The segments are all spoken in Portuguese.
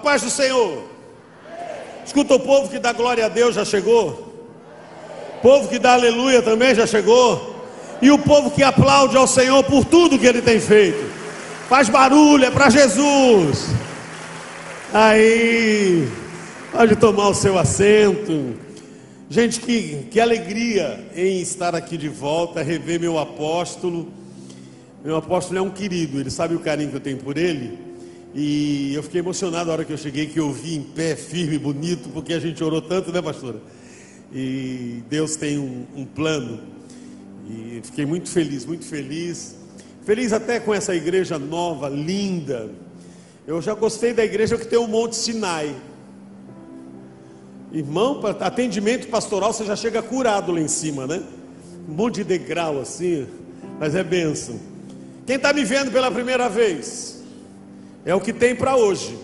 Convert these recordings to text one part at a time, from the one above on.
paz do Senhor. Escuta, o povo que dá glória a Deus já chegou. O povo que dá aleluia também já chegou. E o povo que aplaude ao Senhor por tudo que Ele tem feito. Faz barulho, é para Jesus. Aí, pode tomar o seu assento. Gente, que alegria em estar aqui de volta, rever meu apóstolo. Meu apóstolo é um querido, ele sabe o carinho que eu tenho por ele. E eu fiquei emocionado na hora que eu cheguei, que eu vi em pé, firme, bonito, porque a gente orou tanto, né, pastora? E Deus tem um plano. E fiquei muito feliz, muito feliz. Feliz até com essa igreja nova, linda. Eu já gostei da igreja que tem o Monte Sinai. Irmão, para atendimento pastoral você já chega curado lá em cima, né? Um monte de degrau assim, mas é bênção. Quem está me vendo pela primeira vez? É o que tem para hoje.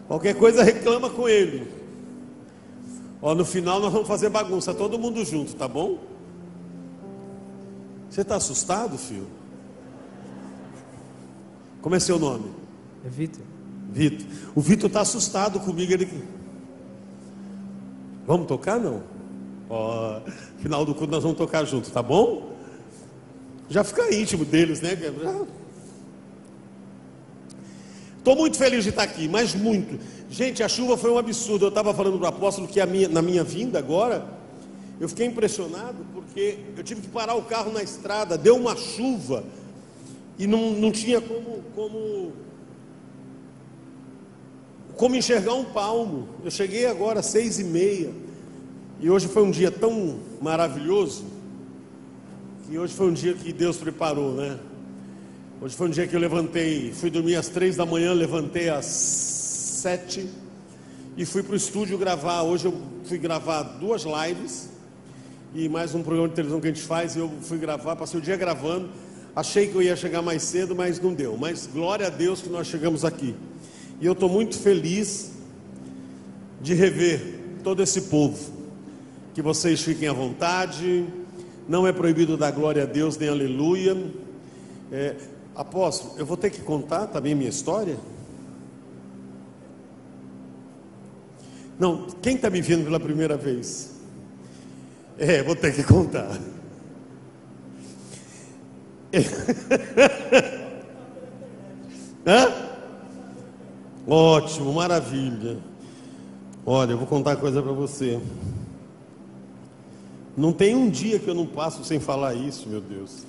Qualquer coisa reclama com ele. Ó, no final nós vamos fazer bagunça, todo mundo junto, tá bom? Você está assustado, filho? Como é seu nome? É Vitor. Vitor. O Vitor está assustado comigo. Ele... Vamos tocar, não? Ó, final do culto nós vamos tocar junto, tá bom? Já fica íntimo deles, né? Estou muito feliz de estar aqui, mas muito. Gente, a chuva foi um absurdo. Eu estava falando para o apóstolo que na minha vinda agora, eu fiquei impressionado porque eu tive que parar o carro na estrada. Deu uma chuva e não tinha como enxergar um palmo. Eu cheguei agora às 6h30 e hoje foi um dia tão maravilhoso que hoje foi um dia que Deus preparou, né? Hoje foi um dia que eu levantei, fui dormir às 3 da manhã, levantei às 7 e fui para o estúdio gravar. Hoje eu fui gravar 2 lives e mais um programa de televisão que a gente faz. E eu fui gravar, passei o dia gravando. Achei que eu ia chegar mais cedo, mas não deu. Mas glória a Deus que nós chegamos aqui. E eu estou muito feliz de rever todo esse povo. Que vocês fiquem à vontade. Não é proibido dar glória a Deus nem aleluia. Apóstolo, eu vou ter que contar também minha história? Não, quem está me vendo pela primeira vez? Vou ter que contar. Hã? Ótimo, maravilha. Olha, eu vou contar uma coisa para você. Não tem um dia que eu não passo sem falar isso, meu Deus.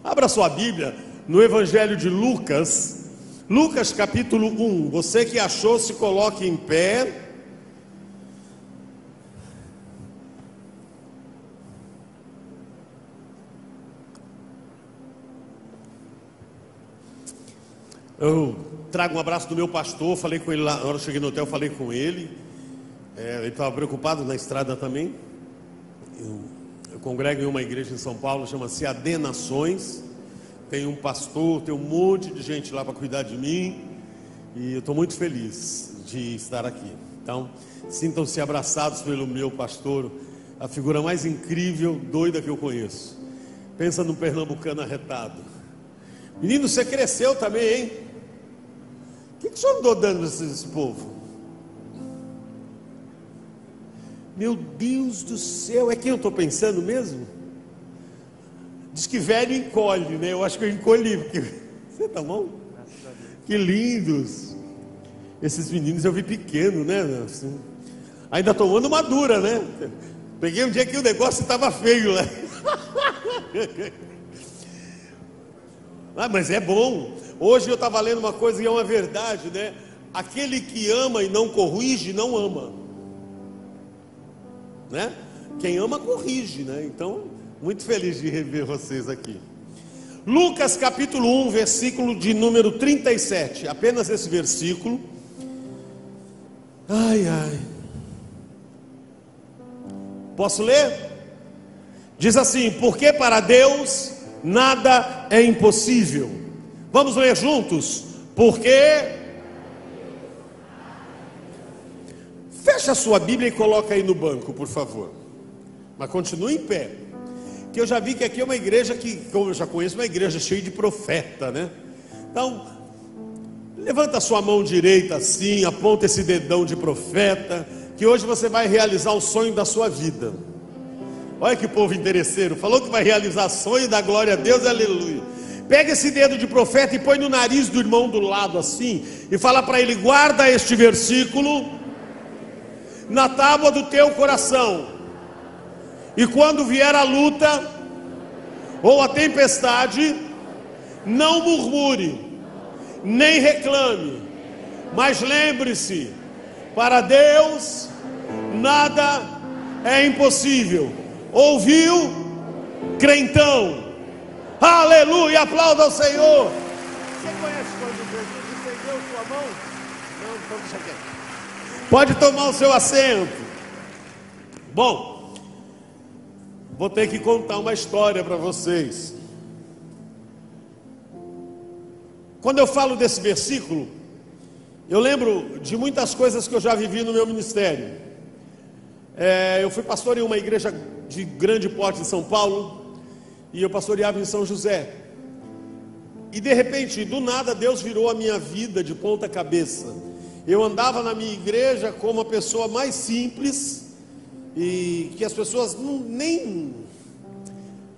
Abra sua Bíblia no Evangelho de Lucas, Lucas capítulo 1. Você que achou, se coloque em pé. Eu trago um abraço do meu pastor, falei com ele lá, na hora que eu cheguei no hotel, falei com ele. Ele estava preocupado na estrada também. Eu congrego em uma igreja em São Paulo, chama-se AD Nações. Tem um pastor, tem um monte de gente lá para cuidar de mim. E eu estou muito feliz de estar aqui. Então, sintam-se abraçados pelo meu pastor, a figura mais incrível, doida que eu conheço. Pensa num pernambucano arretado. Menino, você cresceu também, hein? O que o senhor andou dando esse povo? Meu Deus do céu, é quem eu estou pensando mesmo? Diz que velho encolhe, né? Eu acho que eu encolhi, porque... Você tá bom? Que lindos. Esses meninos eu vi pequeno, né? Assim, ainda tomando uma dura, né? Peguei um dia que o negócio estava feio lá. Mas é bom. Hoje eu estava lendo uma coisa e é uma verdade, né? Aquele que ama e não corrige, não ama, né? Quem ama, corrige, né? Então, muito feliz de rever vocês aqui. Lucas capítulo 1, versículo de número 37. Apenas esse versículo. Ai, ai. Posso ler? Diz assim: porque para Deus nada é impossível. Vamos ler juntos? Porque... Fecha a sua Bíblia e coloca aí no banco, por favor. Mas continue em pé. Que eu já vi que aqui é uma igreja que, como eu já conheço, uma igreja cheia de profeta, né? Então, Levanta a sua mão direita assim, aponta esse dedão de profeta, que hoje você vai realizar o sonho da sua vida. Olha que povo interesseiro, falou que vai realizar sonho, da glória a Deus, aleluia. Pega esse dedo de profeta e põe no nariz do irmão do lado assim, e fala para ele: guarda este versículo na tábua do teu coração, e quando vier a luta ou a tempestade, não murmure, nem reclame, mas lembre-se, para Deus nada é impossível. Ouviu, crentão? Aleluia, aplauda ao Senhor. Você conhece quando Jesus estendeu sua mão? Não, então deixa quieto. Pode tomar o seu assento. Bom, vou ter que contar uma história para vocês. Quando eu falo desse versículo, eu lembro de muitas coisas que eu já vivi no meu ministério. Eu fui pastor em uma igreja de grande porte em São Paulo, e eu pastoreava em São José. E de repente, do nada, Deus virou a minha vida de ponta cabeça. Eu andava na minha igreja como a pessoa mais simples, e que as pessoas nem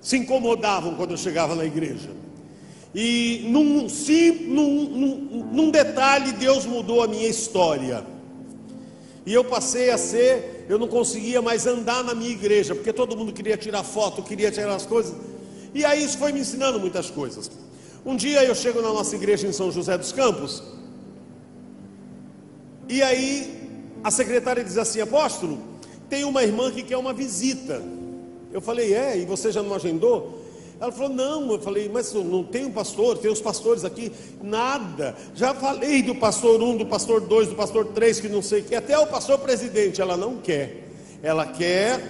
se incomodavam quando eu chegava na igreja. E num detalhe, Deus mudou a minha história. E eu passei a ser, eu não conseguia mais andar na minha igreja, porque todo mundo queria tirar foto, queria tirar as coisas. E aí isso foi me ensinando muitas coisas. Um dia eu chego na nossa igreja em São José dos Campos, e aí a secretária diz assim: apóstolo, tem uma irmã que quer uma visita. Eu falei: e você já não agendou? Ela falou: não. Eu falei: mas não tem um pastor, tem os pastores aqui. Nada, já falei do pastor 1, do pastor 2, do pastor 3, que não sei o que, até o pastor presidente. Ela não quer, ela quer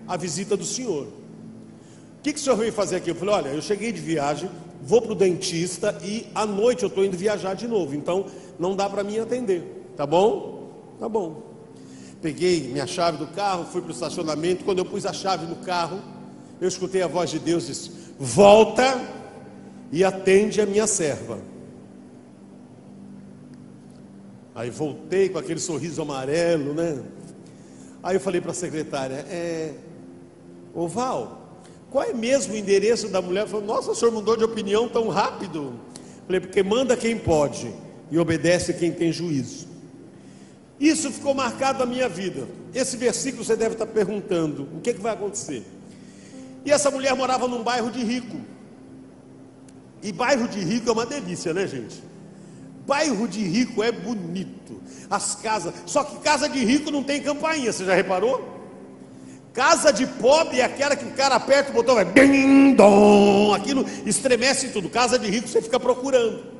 a visita do senhor. O que o senhor veio fazer aqui? Eu falei: olha, eu cheguei de viagem, vou para o dentista, e à noite eu estou indo viajar de novo, então não dá para mim atender, tá bom? Tá bom. Peguei minha chave do carro, fui para o estacionamento. Quando eu pus a chave no carro, eu escutei a voz de Deus e disse: volta e atende a minha serva. Aí voltei com aquele sorriso amarelo, né? Aí eu falei para a secretária: ô Val, qual é mesmo o endereço da mulher? Ela falou: nossa, o senhor mudou de opinião tão rápido. Falei: porque manda quem pode e obedece quem tem juízo. Isso ficou marcado na minha vida. Esse versículo você deve estar perguntando: o que vai acontecer? E essa mulher morava num bairro de rico. E bairro de rico é uma delícia, né, gente? Bairro de rico é bonito. As casas, só que casa de rico não tem campainha, você já reparou? Casa de pobre é aquela que o cara aperta o botão, vai bim, dom, aquilo estremece tudo. Casa de rico você fica procurando.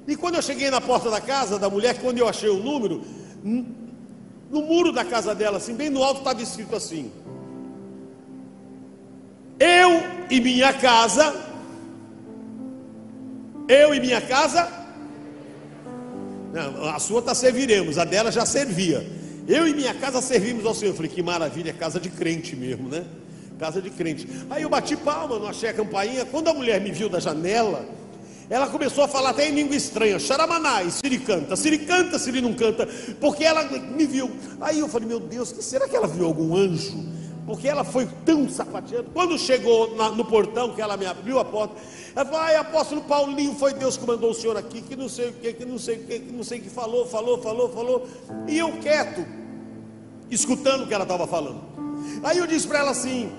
E quando eu cheguei na porta da casa da mulher, quando eu achei o número, no muro da casa dela, assim, bem no alto, estava escrito assim: eu e minha casa, não, a sua está serviremos, a dela já servia. Eu e minha casa servimos ao Senhor. Eu falei: que maravilha, é casa de crente mesmo, né? Casa de crente. Aí eu bati palma, não achei a campainha. Quando a mulher me viu da janela, ela começou a falar até em língua estranha: xaramanai, siri canta, siri não canta, porque ela me viu. Aí eu falei: meu Deus, será que ela viu algum anjo? Porque ela foi tão sapateando. Quando chegou no portão, que ela me abriu a porta, ela falou: ai, apóstolo Paulinho, foi Deus que mandou o senhor aqui, que não sei o que, que não sei o que, que não sei o que, falou. E eu quieto, escutando o que ela estava falando. Aí eu disse para ela assim: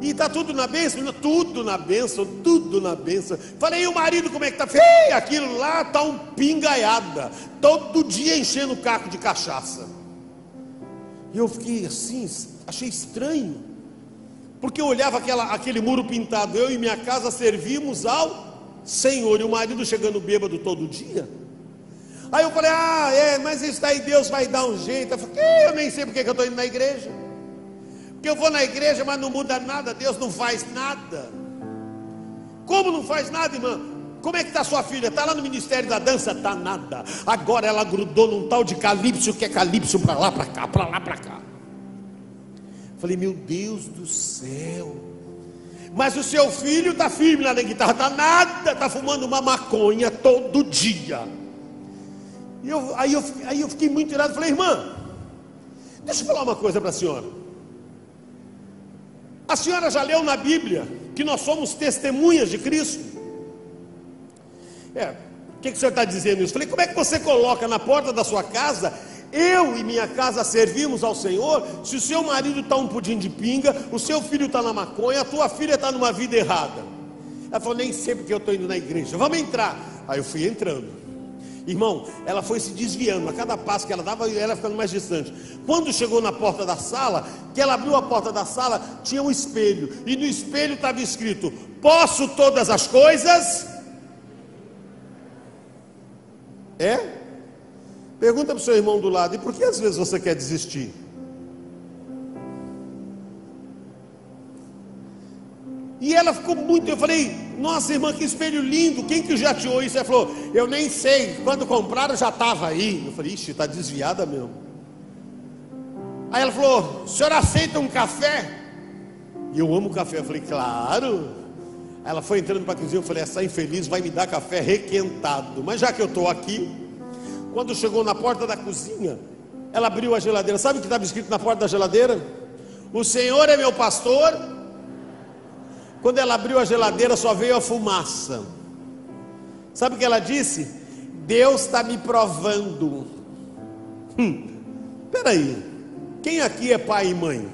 e está tudo na bênção? Tudo na bênção, tudo na bênção. Falei: e o marido como é que está? Feio, aquilo lá está um pingaiada, todo dia enchendo o caco de cachaça. E eu fiquei assim, achei estranho, porque eu olhava aquele muro pintado: eu e minha casa servimos ao Senhor, e o marido chegando bêbado todo dia. Aí eu falei: mas isso daí Deus vai dar um jeito. Eu falei: eu nem sei porque que eu estou indo na igreja. Porque eu vou na igreja, mas não muda nada, Deus não faz nada. Como não faz nada, irmã? Como é que está sua filha? Está lá no Ministério da Dança? Está nada. Agora ela grudou num tal de Calypso, que é Calypso para lá, para cá, para lá, para cá. Falei: meu Deus do céu. Mas o seu filho está firme lá na guitarra, está nada, está fumando uma maconha todo dia. Aí eu fiquei muito irado, falei: irmã, deixa eu falar uma coisa para a senhora. A senhora já leu na Bíblia que nós somos testemunhas de Cristo? O que o senhor está dizendo isso? Falei: como é que você coloca na porta da sua casa: eu e minha casa servimos ao Senhor, se o seu marido está um pudim de pinga, o seu filho está na maconha, a tua filha está numa vida errada? Ela falou: nem sei porque eu estou indo na igreja, vamos entrar. Aí eu fui entrando. Irmão, ela foi se desviando, a cada passo que ela dava, ela ficando mais distante. Quando chegou na porta da sala, que ela abriu a porta da sala, tinha um espelho, e no espelho estava escrito: posso todas as coisas? Pergunta para o seu irmão do lado: e por que às vezes você quer desistir? E ela ficou muito, eu falei: nossa irmã, que espelho lindo, quem que jateou isso? Ela falou: eu nem sei, quando compraram já estava aí. Eu falei: ixi, está desviada mesmo. Aí ela falou: a senhora aceita um café? E eu amo café. Eu falei: claro. Aí ela foi entrando para a cozinha, eu falei: essa infeliz vai me dar café requentado, mas já que eu estou aqui. Quando chegou na porta da cozinha, ela abriu a geladeira. Sabe o que estava escrito na porta da geladeira? O Senhor é meu pastor. Quando ela abriu a geladeira, só veio a fumaça. Sabe o que ela disse? Deus está me provando. Peraí, quem aqui é pai e mãe?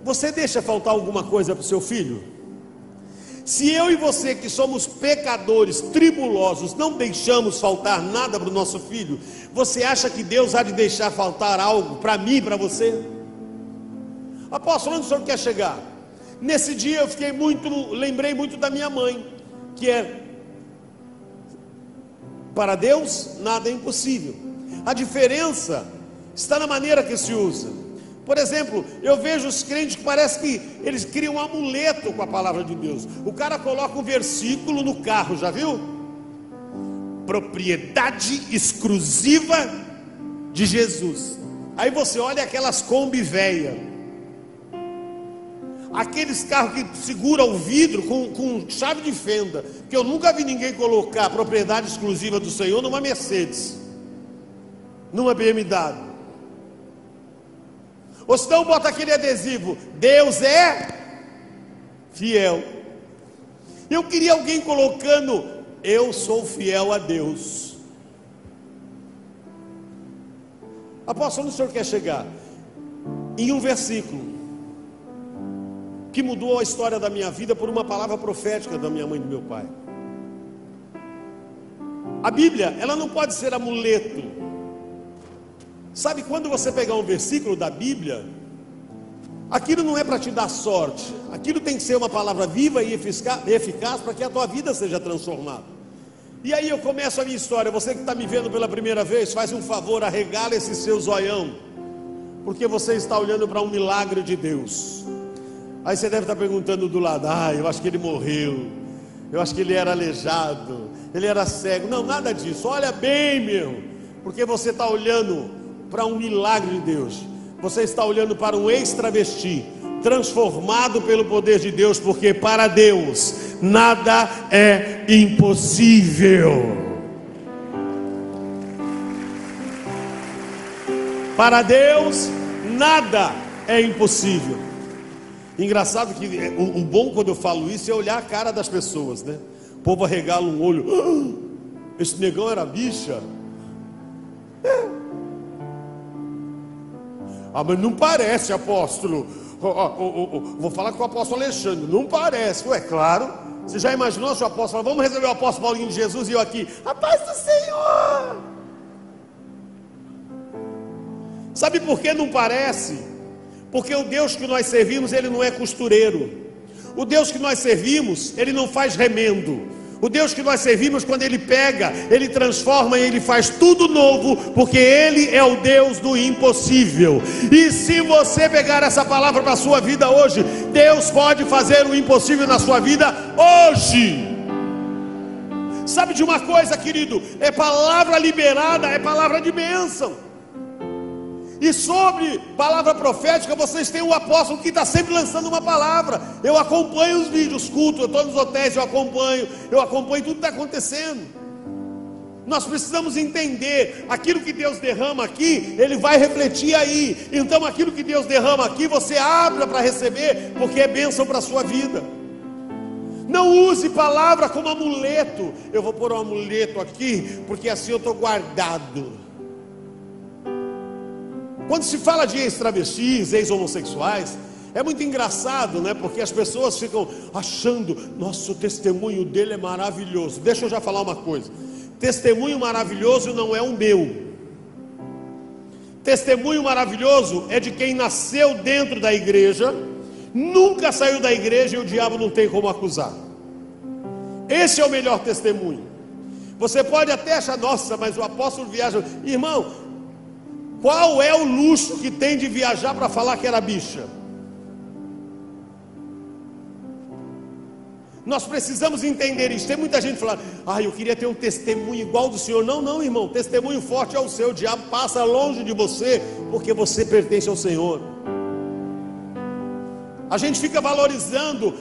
Você deixa faltar alguma coisa para o seu filho? Se eu e você, que somos pecadores, tribulosos, não deixamos faltar nada para o nosso filho, você acha que Deus há de deixar faltar algo para mim e para você? Apóstolo, onde o senhor quer chegar? Nesse dia eu lembrei muito da minha mãe, que para Deus nada é impossível. A diferença está na maneira que se usa. Por exemplo, eu vejo os crentes que parece que eles criam um amuleto com a palavra de Deus. O cara coloca um versículo no carro, já viu? Propriedade exclusiva de Jesus. Aí você olha aquelas Kombi velha, aqueles carros que seguram o vidro com chave de fenda, que eu nunca vi ninguém colocar propriedade exclusiva do Senhor numa Mercedes, numa BMW. Ou senão bota aquele adesivo: Deus é fiel. Eu queria alguém colocando: eu sou fiel a Deus. Apóstolo, onde o senhor quer chegar? Em um versículo que mudou a história da minha vida por uma palavra profética da minha mãe e do meu pai. A Bíblia, ela não pode ser amuleto. Sabe, quando você pegar um versículo da Bíblia, aquilo não é para te dar sorte, aquilo tem que ser uma palavra viva e eficaz para que a tua vida seja transformada. E aí eu começo a minha história. Você que está me vendo pela primeira vez, faz um favor, arregala esse seu zoião, porque você está olhando para um milagre de Deus. Aí você deve estar perguntando do lado: eu acho que ele morreu, eu acho que ele era aleijado, ele era cego. Não, nada disso. Olha bem, meu, porque você está olhando para um milagre de Deus. Você está olhando para um ex-travesti transformado pelo poder de Deus, porque para Deus nada é impossível. Para Deus nada é impossível. Engraçado que o bom quando eu falo isso é olhar a cara das pessoas, né? O povo arregala um olho: esse negão era bicha? Mas não parece, apóstolo. Vou falar com o apóstolo Alexandre. Não parece. Claro. Você já imaginou se o apóstolo: vamos receber o apóstolo Paulinho de Jesus, e eu aqui: a paz do Senhor. Sabe por que não parece? Porque o Deus que nós servimos, ele não é costureiro. O Deus que nós servimos, ele não faz remendo. O Deus que nós servimos, quando ele pega, ele transforma e ele faz tudo novo, porque ele é o Deus do impossível. E se você pegar essa palavra para a sua vida hoje, Deus pode fazer o impossível na sua vida hoje. Sabe de uma coisa, querido? É palavra liberada, é palavra de bênção. E sobre palavra profética, vocês têm um apóstolo que está sempre lançando uma palavra. Eu acompanho os vídeos, cultos, eu estou nos hotéis, eu acompanho tudo que está acontecendo. Nós precisamos entender, aquilo que Deus derrama aqui, Ele vai refletir aí. Então aquilo que Deus derrama aqui, você abra para receber, porque é bênção para a sua vida. Não use palavra como amuleto. Eu vou pôr um amuleto aqui, porque assim eu estou guardado. Quando se fala de ex-travestis, ex-homossexuais, é muito engraçado, né? Porque as pessoas ficam achando, nossa, o testemunho dele é maravilhoso. Deixa eu já falar uma coisa. Testemunho maravilhoso não é o meu. Testemunho maravilhoso é de quem nasceu dentro da igreja, nunca saiu da igreja e o diabo não tem como acusar. Esse é o melhor testemunho. Você pode até achar, nossa, mas o apóstolo viaja. Irmão, qual é o luxo que tem de viajar para falar que era bicha? Nós precisamos entender isso. Tem muita gente falando, eu queria ter um testemunho igual do Senhor. Não, irmão, testemunho forte é o seu. O diabo passa longe de você, porque você pertence ao Senhor. A gente fica valorizando,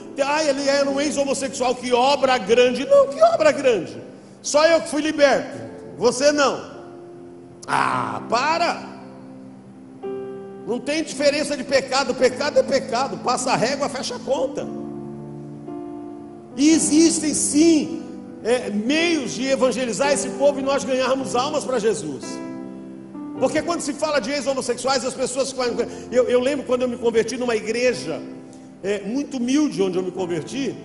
ele era um ex-homossexual, que obra grande. Não, que obra grande? Só eu que fui liberto, você não. Para! Não tem diferença de pecado. Pecado é pecado, passa a régua, fecha a conta. E existem sim meios de evangelizar esse povo e nós ganharmos almas para Jesus. Porque quando se fala de ex-homossexuais, as pessoas... Eu lembro quando eu me converti numa igreja muito humilde, onde eu me converti,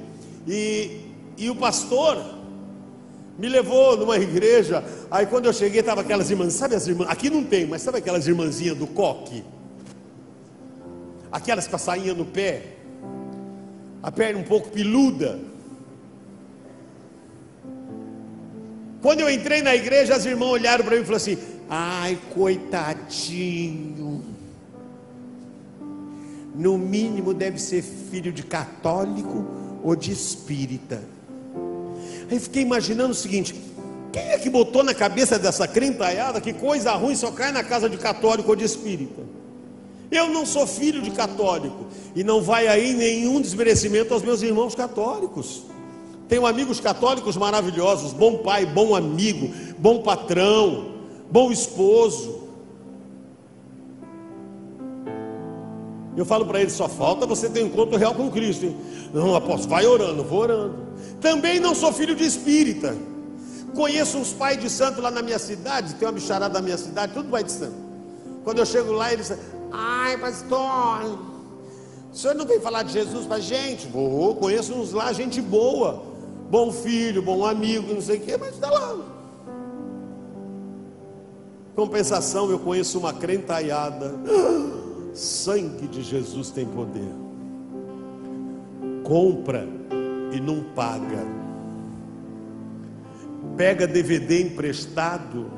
e o pastor me levou numa igreja. Aí quando eu cheguei, estava aquelas irmãs, sabe as irmãs, aqui não tem, mas sabe aquelas irmãzinhas do coque? Aquelas com a sainha no pé, a perna um pouco peluda. Quando eu entrei na igreja, as irmãs olharam para mim e falaram assim, ai, coitadinho, no mínimo deve ser filho de católico ou de espírita. Aí fiquei imaginando o seguinte, quem é que botou na cabeça dessa crentalhada que coisa ruim só cai na casa de católico ou de espírita? Eu não sou filho de católico, e não vai aí nenhum desmerecimento aos meus irmãos católicos. Tenho amigos católicos maravilhosos, bom pai, bom amigo, bom patrão, bom esposo. Eu falo para eles, só falta você ter um encontro real com Cristo, hein? Não, apóstolo, vai orando, vou orando. Também não sou filho de espírita. Conheço uns pais de santo lá na minha cidade, tem uma bicharada na minha cidade, tudo pai de santo. Quando eu chego lá, eles dizem, ai pastor, o senhor não vem falar de Jesus para a gente? Vou, conheço uns lá, gente boa, bom filho, bom amigo, não sei o que, mas está lá. Compensação, eu conheço uma crentalhada, sangue de Jesus tem poder. Compra e não paga, pega DVD emprestado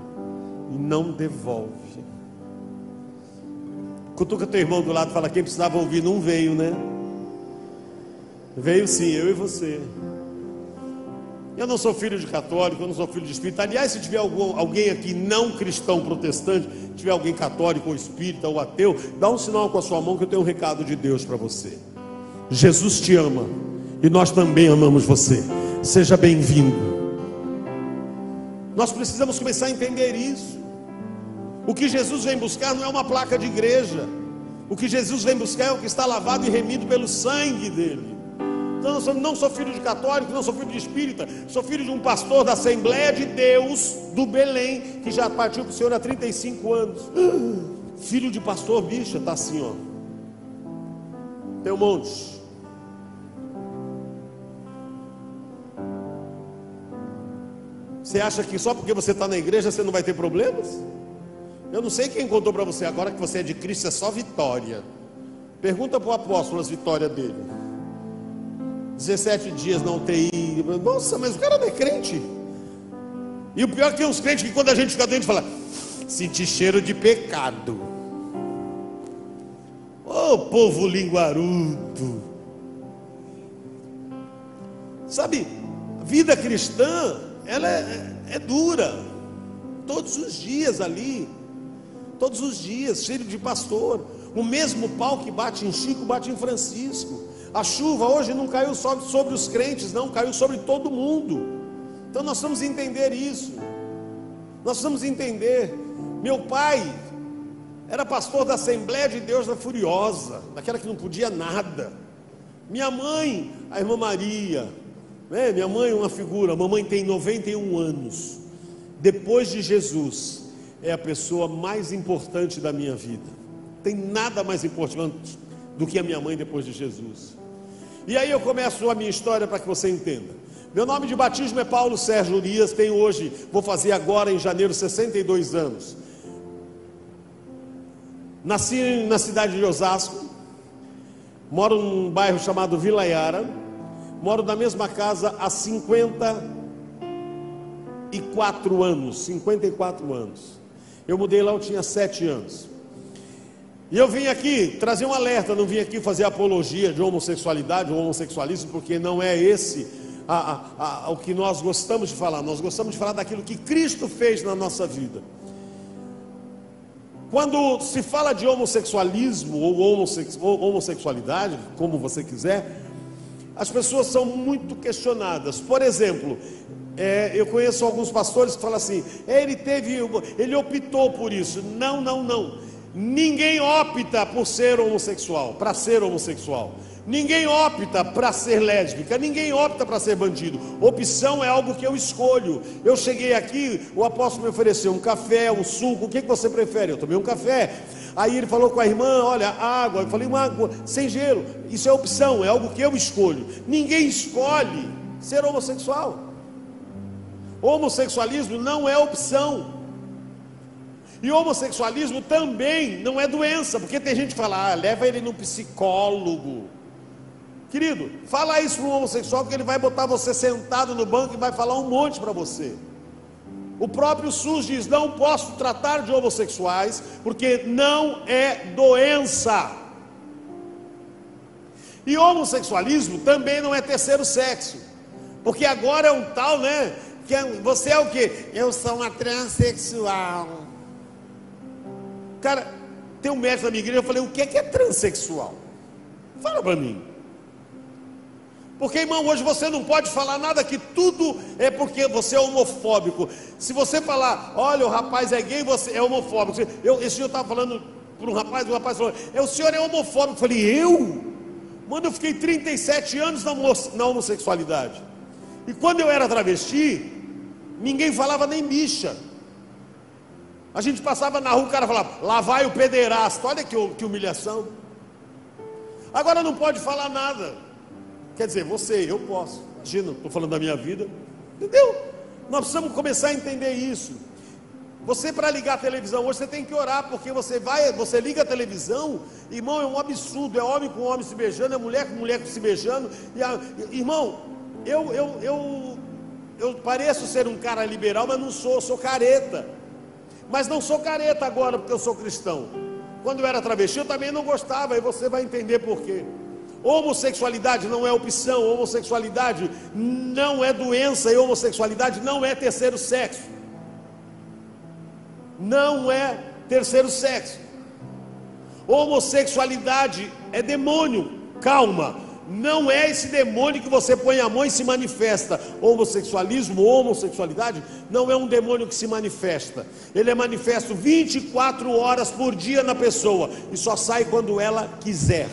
e não devolve. Cutuca teu irmão do lado e fala, quem precisava ouvir não veio, né? Veio sim, eu e você. Eu não sou filho de católico, eu não sou filho de espírita. Aliás, se tiver alguém aqui não cristão protestante, tiver alguém católico ou espírita ou ateu, dá um sinal com a sua mão que eu tenho um recado de Deus para você. Jesus te ama e nós também amamos você. Seja bem-vindo. Nós precisamos começar a entender isso. O que Jesus vem buscar não é uma placa de igreja. O que Jesus vem buscar é o que está lavado e remido pelo sangue dele. Então eu não sou filho de católico, não sou filho de espírita, sou filho de um pastor da Assembleia de Deus do Belém, que já partiu para o Senhor há 35 anos. Filho de pastor, bicha, está assim, ó. Tem um monte. Você acha que só porque você está na igreja você não vai ter problemas? Eu não sei quem contou para você agora que você é de Cristo, é só vitória. Pergunta para o apóstolo as vitórias dele. 17 dias na UTI. Nossa, mas o cara não é crente. E o pior é que tem uns crentes que quando a gente fica doente fala, senti cheiro de pecado. Ô povo linguarudo. Sabe, vida cristã, ela é dura. Todos os dias ali. todos os dias, filho de pastor. O mesmo pau que bate em Chico, bate em Francisco. A chuva hoje não caiu só sobre os crentes, não, caiu sobre todo mundo. Então nós precisamos entender isso. Nós precisamos entender. Meu pai era pastor da Assembleia de Deus da Furiosa, daquela que não podia nada. Minha mãe, a irmã Maria, né? Minha mãe é uma figura. A mamãe tem 91 anos. Depois de Jesus, é a pessoa mais importante da minha vida. Tem nada mais importante do que a minha mãe depois de Jesus. E aí eu começo a minha história para que você entenda. Meu nome de batismo é Paulo Sérgio Urias. Tenho hoje, vou fazer agora em janeiro 62 anos. Nasci na cidade de Osasco. Moro num bairro chamado Vila Yara. Moro na mesma casa há 54 anos. 54 anos. Eu mudei lá, eu tinha 7 anos. E eu vim aqui trazer um alerta, não vim aqui fazer apologia de homossexualidade ou homossexualismo, porque não é esse o que nós gostamos de falar. Nós gostamos de falar daquilo que Cristo fez na nossa vida. Quando se fala de homossexualismo ou homossexualidade, como você quiser, as pessoas são muito questionadas. Por exemplo, eu conheço alguns pastores que falam assim: ele optou por isso. Não. Ninguém opta por ser homossexual, para ser homossexual. Ninguém opta para ser lésbica, ninguém opta para ser bandido. Opção é algo que eu escolho. Eu cheguei aqui, o apóstolo me ofereceu um café, um suco. O que você prefere? Eu tomei um café. Aí ele falou com a irmã: olha, água. Eu falei: uma água sem gelo. Isso é opção, é algo que eu escolho. Ninguém escolhe ser homossexual. Homossexualismo não é opção. E homossexualismo também não é doença, porque tem gente que fala: leva ele no psicólogo. Querido, fala isso para um homossexual, que ele vai botar você sentado no banco e vai falar um monte para você. O próprio SUS diz: não posso tratar de homossexuais, porque não é doença. E homossexualismo também não é terceiro sexo, porque agora é um tal, né? Que você é o quê? Eu sou uma transexual. Cara, tem um médico na minha igreja. Eu falei: o que é transexual? Fala para mim. Porque, irmão, hoje você não pode falar nada, que tudo é porque você é homofóbico. Se você falar: olha, o rapaz é gay, você é homofóbico. Esse dia eu estava falando para um rapaz, o rapaz falou: o senhor é homofóbico. Eu falei: eu? Mano, eu fiquei 37 anos na homossexualidade. E quando eu era travesti, ninguém falava nem bicha. A gente passava na rua, o cara falava: lá vai o pederasta. Olha que humilhação. Agora não pode falar nada. Quer dizer, eu posso. Imagina, estou falando da minha vida. Entendeu? Nós precisamos começar a entender isso. Você, para ligar a televisão hoje, você tem que orar, porque você liga a televisão, irmão, é um absurdo. É homem com homem se beijando, é mulher com mulher se beijando. Irmão, eu pareço ser um cara liberal, mas não sou careta. Mas não sou careta agora, porque eu sou cristão. Quando eu era travesti, eu também não gostava, e você vai entender por quê. Homossexualidade não é opção, homossexualidade não é doença, e homossexualidade não é terceiro sexo. Não é terceiro sexo. Homossexualidade é demônio. Calma. Não é esse demônio que você põe a mão e se manifesta. Homossexualismo, homossexualidade não é um demônio que se manifesta. Ele é manifesto 24 horas por dia na pessoa, e só sai quando ela quiser.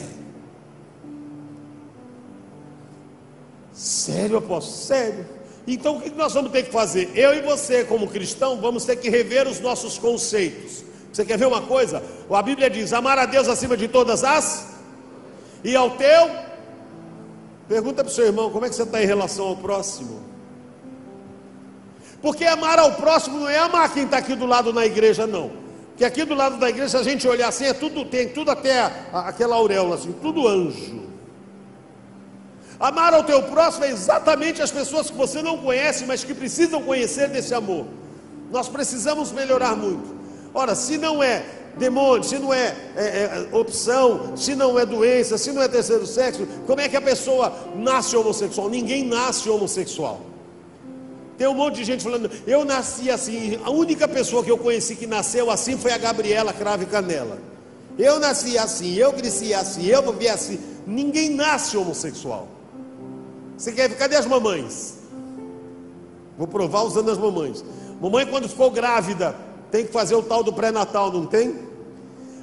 Sério, apóstolo? Sério. Então o que nós vamos ter que fazer? Eu e você, como cristão, vamos ter que rever os nossos conceitos. Você quer ver uma coisa? A Bíblia diz: amar a Deus acima de todas e ao teu. Pergunta para o seu irmão: como é que você está em relação ao próximo? Porque amar ao próximo não é amar quem está aqui do lado na igreja, não. Porque aqui do lado da igreja, se a gente olhar assim, tem tudo até aquela auréola assim, tudo anjo. Amar ao teu próximo é exatamente as pessoas que você não conhece, mas que precisam conhecer desse amor. Nós precisamos melhorar muito. Ora, se não é demônio, se não é opção, se não é doença, se não é terceiro sexo, como é que a pessoa nasce homossexual? Ninguém nasce homossexual. Tem um monte de gente falando, eu nasci assim. A única pessoa que eu conheci que nasceu assim foi a Gabriela Cravo e Canela. Eu nasci assim, eu cresci assim, eu vivi assim. Ninguém nasce homossexual. Você quer ver? Cadê as mamães? Vou provar usando as mamães. Mamãe, quando ficou grávida, tem que fazer o tal do pré-natal, não tem?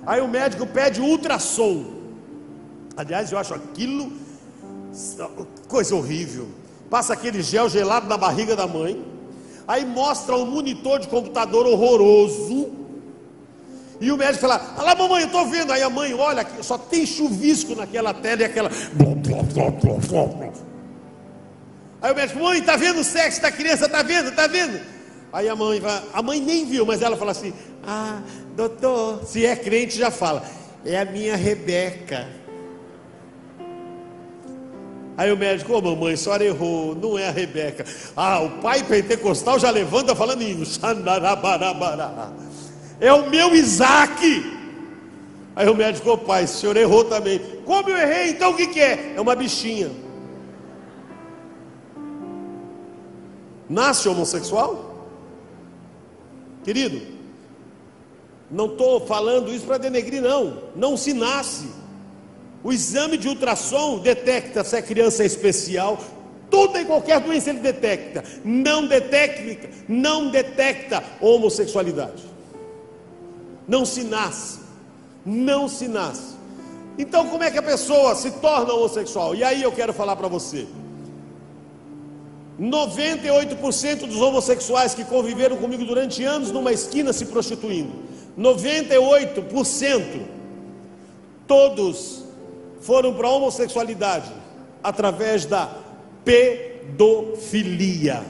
Aí o médico pede ultrassom. Aliás, eu acho aquilo coisa horrível. Passa aquele gel gelado na barriga da mãe. Aí mostra um monitor de computador horroroso. E o médico fala, olha lá mamãe, eu estou vendo. Aí a mãe olha, só tem chuvisco naquela tela e aquela... Aí o médico, mãe, está vendo o sexo da criança? Está vendo? Está vendo? Aí a mãe nem viu, mas ela fala assim, ah, doutor, se é crente já fala, é a minha Rebeca. Aí o médico, mamãe, a senhora errou, não é a Rebeca. Ah, o pai pentecostal já levanta falando em xandarabarabará. É o meu Isaac. Aí o médico, pai, o senhor errou também. Como eu errei, então o que é? É uma bichinha. Nasce homossexual? Querido, não estou falando isso para denegrir, não se nasce. O exame de ultrassom detecta se a criança é especial, toda e qualquer doença ele detecta, não detecta homossexualidade. Não se nasce. Então como é que a pessoa se torna homossexual? E aí eu quero falar para você, 98% dos homossexuais que conviveram comigo durante anos numa esquina se prostituindo, 98%, todos foram para a homossexualidade através da pedofilia.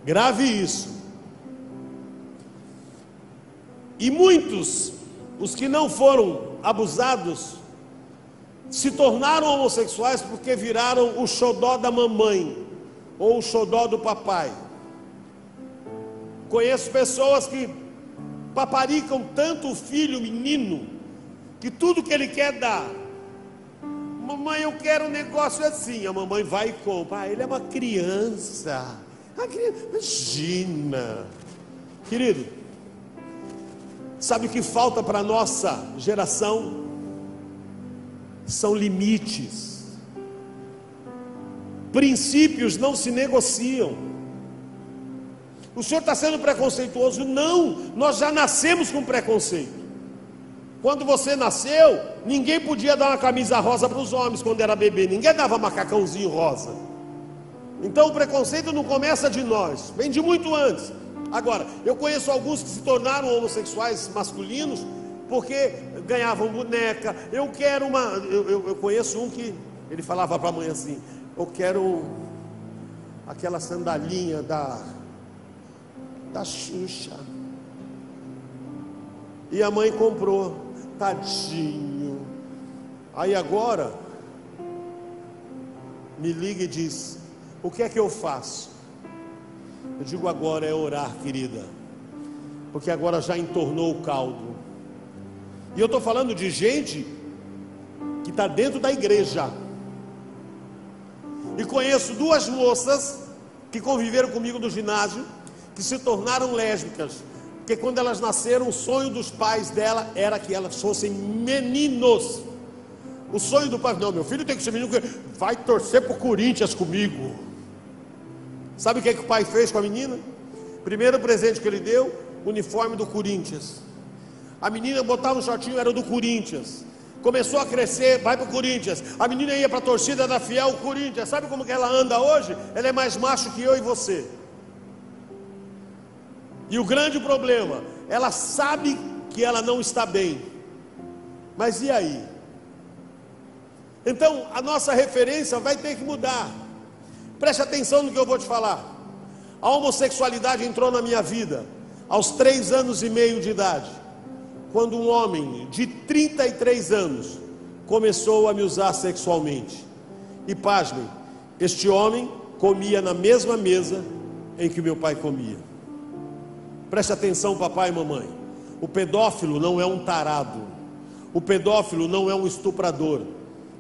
Grave isso. E muitos, os que não foram abusados, se tornaram homossexuais porque viraram o xodó da mamãe ou o xodó do papai. Conheço pessoas que paparicam tanto o filho, o menino, que tudo que ele quer dar. Mamãe, eu quero um negócio assim. A mamãe vai e compra. Ah, ele é uma criança. Imagina. Querido, sabe o que falta para a nossa geração? São limites. Princípios não se negociam. O senhor está sendo preconceituoso? Não, nós já nascemos com preconceito. Quando você nasceu, ninguém podia dar uma camisa rosa para os homens quando era bebê, ninguém dava macacãozinho rosa. Então o preconceito não começa de nós, vem de muito antes. Agora, eu conheço alguns que se tornaram homossexuais masculinos porque ganhavam boneca. Eu quero uma... Eu conheço um que ele falava para a mãe assim, eu quero aquela sandalinha da Xuxa. E a mãe comprou. Tadinho. Aí agora me liga e diz, o que é que eu faço? Eu digo, agora é orar, querida, porque agora já entornou o caldo. E eu estou falando de gente que está dentro da igreja. E conheço duas moças que conviveram comigo no ginásio, que se tornaram lésbicas, porque quando elas nasceram, o sonho dos pais dela era que elas fossem meninos. O sonho do pai, não, meu filho tem que ser menino, vai torcer para o Corinthians comigo. Sabe o que o pai fez com a menina? Primeiro presente que ele deu, uniforme do Corinthians. A menina botava um shortinho, era do Corinthians. Começou a crescer, vai para o Corinthians. A menina ia para a torcida da Fiel, o Corinthians. Sabe como que ela anda hoje? Ela é mais macho que eu e você. E o grande problema, ela sabe que ela não está bem. Mas e aí? Então a nossa referência vai ter que mudar. Preste atenção no que eu vou te falar. A homossexualidade entrou na minha vida aos 3 anos e meio de idade, quando um homem de 33 anos começou a me usar sexualmente. E pasmem, este homem comia na mesma mesa em que meu pai comia. Preste atenção, papai e mamãe. O pedófilo não é um tarado. O pedófilo não é um estuprador.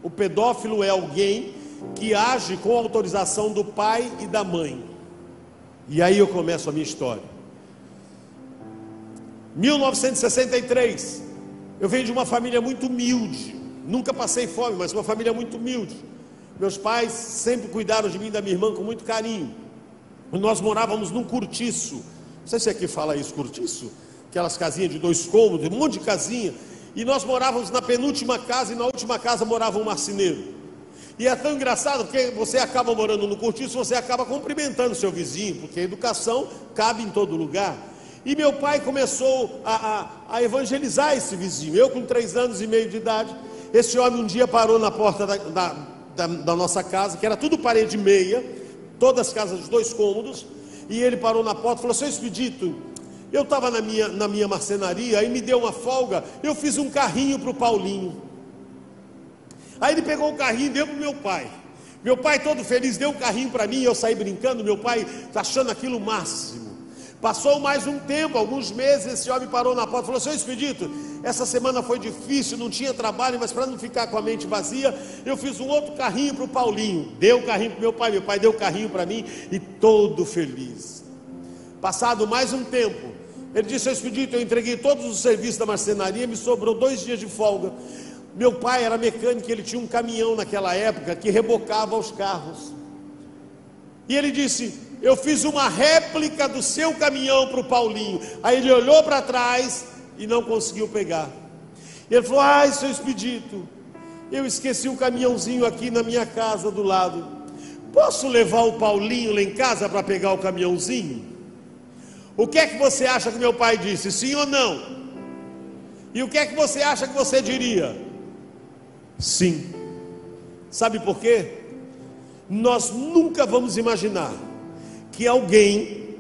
O pedófilo é alguém que age com autorização do pai e da mãe. E aí eu começo a minha história. 1963, eu venho de uma família muito humilde, nunca passei fome, mas uma família muito humilde. Meus pais sempre cuidaram de mim e da minha irmã com muito carinho. Nós morávamos num cortiço, não sei se aqui fala isso, cortiço, aquelas casinhas de 2 cômodos, um monte de casinha, e nós morávamos na penúltima casa, e na última casa morava um marceneiro. E é tão engraçado, porque você acaba morando no cortiço, você acaba cumprimentando seu vizinho, porque a educação cabe em todo lugar. E meu pai começou a evangelizar esse vizinho. Eu com 3 anos e meio de idade, esse homem um dia parou na porta da nossa casa, que era tudo parede meia, todas as casas de 2 cômodos, e ele parou na porta e falou: seu Expedito, eu estava na minha marcenaria, aí me deu uma folga, eu fiz um carrinho para o Paulinho. Aí ele pegou o carrinho e deu para o meu pai. Meu pai todo feliz deu o carrinho para mim, eu saí brincando, meu pai achando aquilo o máximo. Passou mais um tempo, alguns meses, esse homem parou na porta e falou: seu Expedito, essa semana foi difícil, não tinha trabalho, mas para não ficar com a mente vazia, eu fiz um outro carrinho para o Paulinho. Deu o carrinho para meu pai deu o carrinho para mim, e todo feliz. Passado mais um tempo, ele disse: seu Expedito, eu entreguei todos os serviços da marcenaria, me sobrou 2 dias de folga. Meu pai era mecânico, ele tinha um caminhão naquela época que rebocava os carros. E ele disse: eu fiz uma réplica do seu caminhão para o Paulinho. Aí ele olhou para trás e não conseguiu pegar. E ele falou: ai, seu Expedito, eu esqueci o caminhãozinho aqui na minha casa do lado. Posso levar o Paulinho lá em casa para pegar o caminhãozinho? O que é que você acha que meu pai disse? Sim ou não? E o que é que você acha que você diria? Sim. Sabe por quê? Nós nunca vamos imaginar que alguém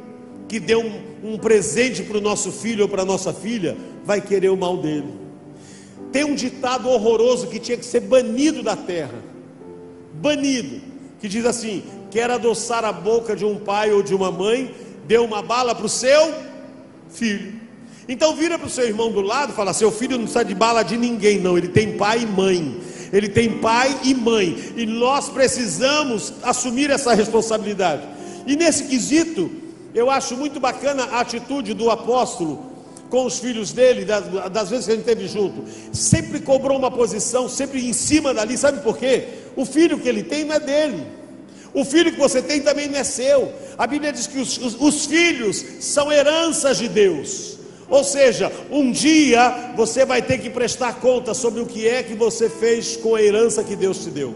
que deu um presente para o nosso filho ou para a nossa filha vai querer o mal dele. Tem um ditado horroroso que tinha que ser banido da terra, banido, que diz assim: quer adoçar a boca de um pai ou de uma mãe, dê uma bala para o seu filho. Então vira para o seu irmão do lado e fala: seu filho não precisa de bala de ninguém não, ele tem pai e mãe. Ele tem pai e mãe, e nós precisamos assumir essa responsabilidade. E nesse quesito, eu acho muito bacana a atitude do apóstolo com os filhos dele, das vezes que a gente esteve junto. Sempre cobrou uma posição, sempre em cima dali. Sabe por quê? O filho que ele tem não é dele, o filho que você tem também não é seu. A Bíblia diz que os filhos são heranças de Deus. Ou seja, um dia você vai ter que prestar conta sobre o que é que você fez com a herança que Deus te deu.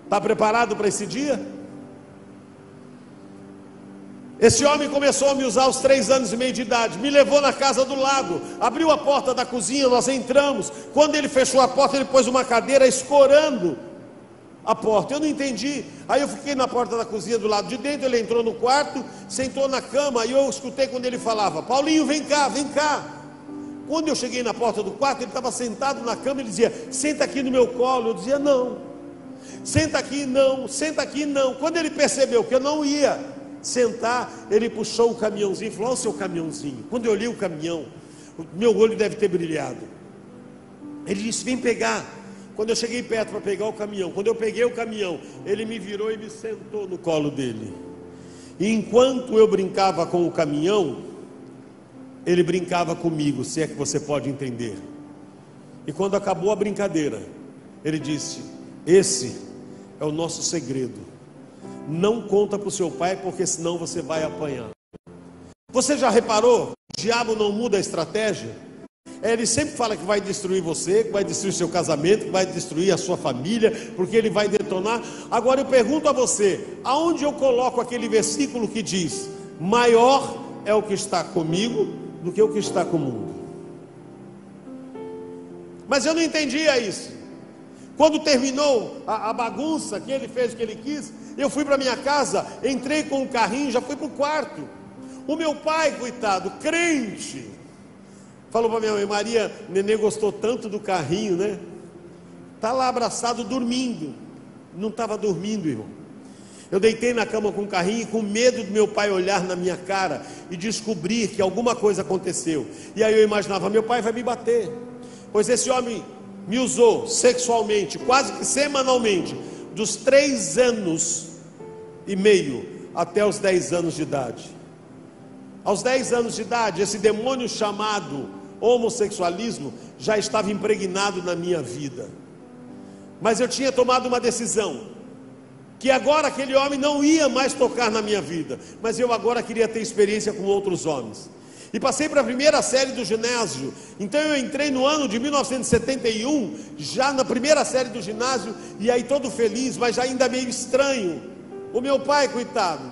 Está preparado para esse dia? Esse homem começou a me usar aos 3 anos e meio de idade, me levou na casa do lado, abriu a porta da cozinha, nós entramos. Quando ele fechou a porta, ele pôs uma cadeira escorando a porta. Eu não entendi. Aí eu fiquei na porta da cozinha do lado de dentro. Ele entrou no quarto, sentou na cama, e eu escutei quando ele falava: Paulinho, vem cá, vem cá. Quando eu cheguei na porta do quarto, ele estava sentado na cama. Ele dizia: senta aqui no meu colo. Eu dizia: não. Senta aqui, não. Senta aqui, não. Quando ele percebeu que eu não ia sentar, ele puxou o caminhãozinho e falou: olha o seu caminhãozinho. Quando eu olhei o caminhão, o meu olho deve ter brilhado. Ele disse: vem pegar. Quando eu cheguei perto para pegar o caminhão, quando eu peguei o caminhão, ele me virou e me sentou no colo dele. E enquanto eu brincava com o caminhão, ele brincava comigo, se é que você pode entender. E quando acabou a brincadeira, ele disse: esse é o nosso segredo. Não conta para o seu pai, porque senão você vai apanhar. Você já reparou? O diabo não muda a estratégia. Ele sempre fala que vai destruir você, que vai destruir seu casamento, que vai destruir a sua família, porque ele vai detonar. Agora eu pergunto a você: aonde eu coloco aquele versículo que diz: maior é o que está comigo do que o que está com o mundo? Mas eu não entendia isso. Quando terminou a bagunça, que ele fez o que ele quis, eu fui para minha casa, entrei com o carrinho, já fui para o quarto. O meu pai, coitado, crente, falou para minha mãe: Maria, nenê gostou tanto do carrinho, né? Está lá abraçado, dormindo. Não estava dormindo, irmão. Eu deitei na cama com o carrinho, com medo do meu pai olhar na minha cara e descobrir que alguma coisa aconteceu. E aí eu imaginava: meu pai vai me bater. Pois esse homem me usou sexualmente, quase que semanalmente, dos 3 anos e meio até os 10 anos de idade. Aos 10 anos de idade, esse demônio chamado homossexualismo já estava impregnado na minha vida. Mas eu tinha tomado uma decisão, que agora aquele homem não ia mais tocar na minha vida, mas eu agora queria ter experiência com outros homens. E passei para a primeira série do ginásio. Então eu entrei no ano de 1971, já na primeira série do ginásio, e aí todo feliz, mas ainda meio estranho. O meu pai, coitado,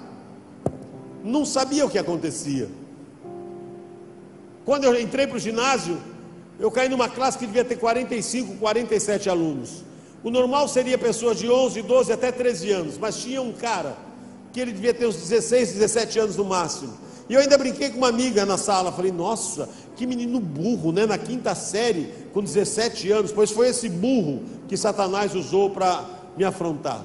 não sabia o que acontecia. Quando eu entrei para o ginásio, eu caí numa classe que devia ter 45, 47 alunos. O normal seria pessoas de 11, 12 até 13 anos, mas tinha um cara que ele devia ter uns 16, 17 anos no máximo. E eu ainda brinquei com uma amiga na sala, falei, nossa, que menino burro, né? Na 5ª série, com 17 anos, pois foi esse burro que Satanás usou para me afrontar.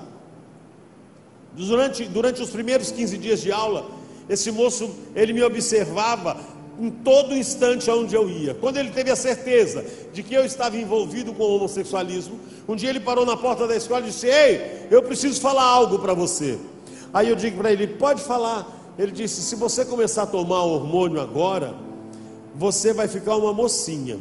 Durante os primeiros 15 dias de aula, esse moço, ele me observava em todo instante aonde eu ia. Quando ele teve a certeza de que eu estava envolvido com o homossexualismo, um dia ele parou na porta da escola e disse, ei, eu preciso falar algo para você. Aí eu digo para ele, pode falar. Ele disse, se você começar a tomar hormônio agora, você vai ficar uma mocinha.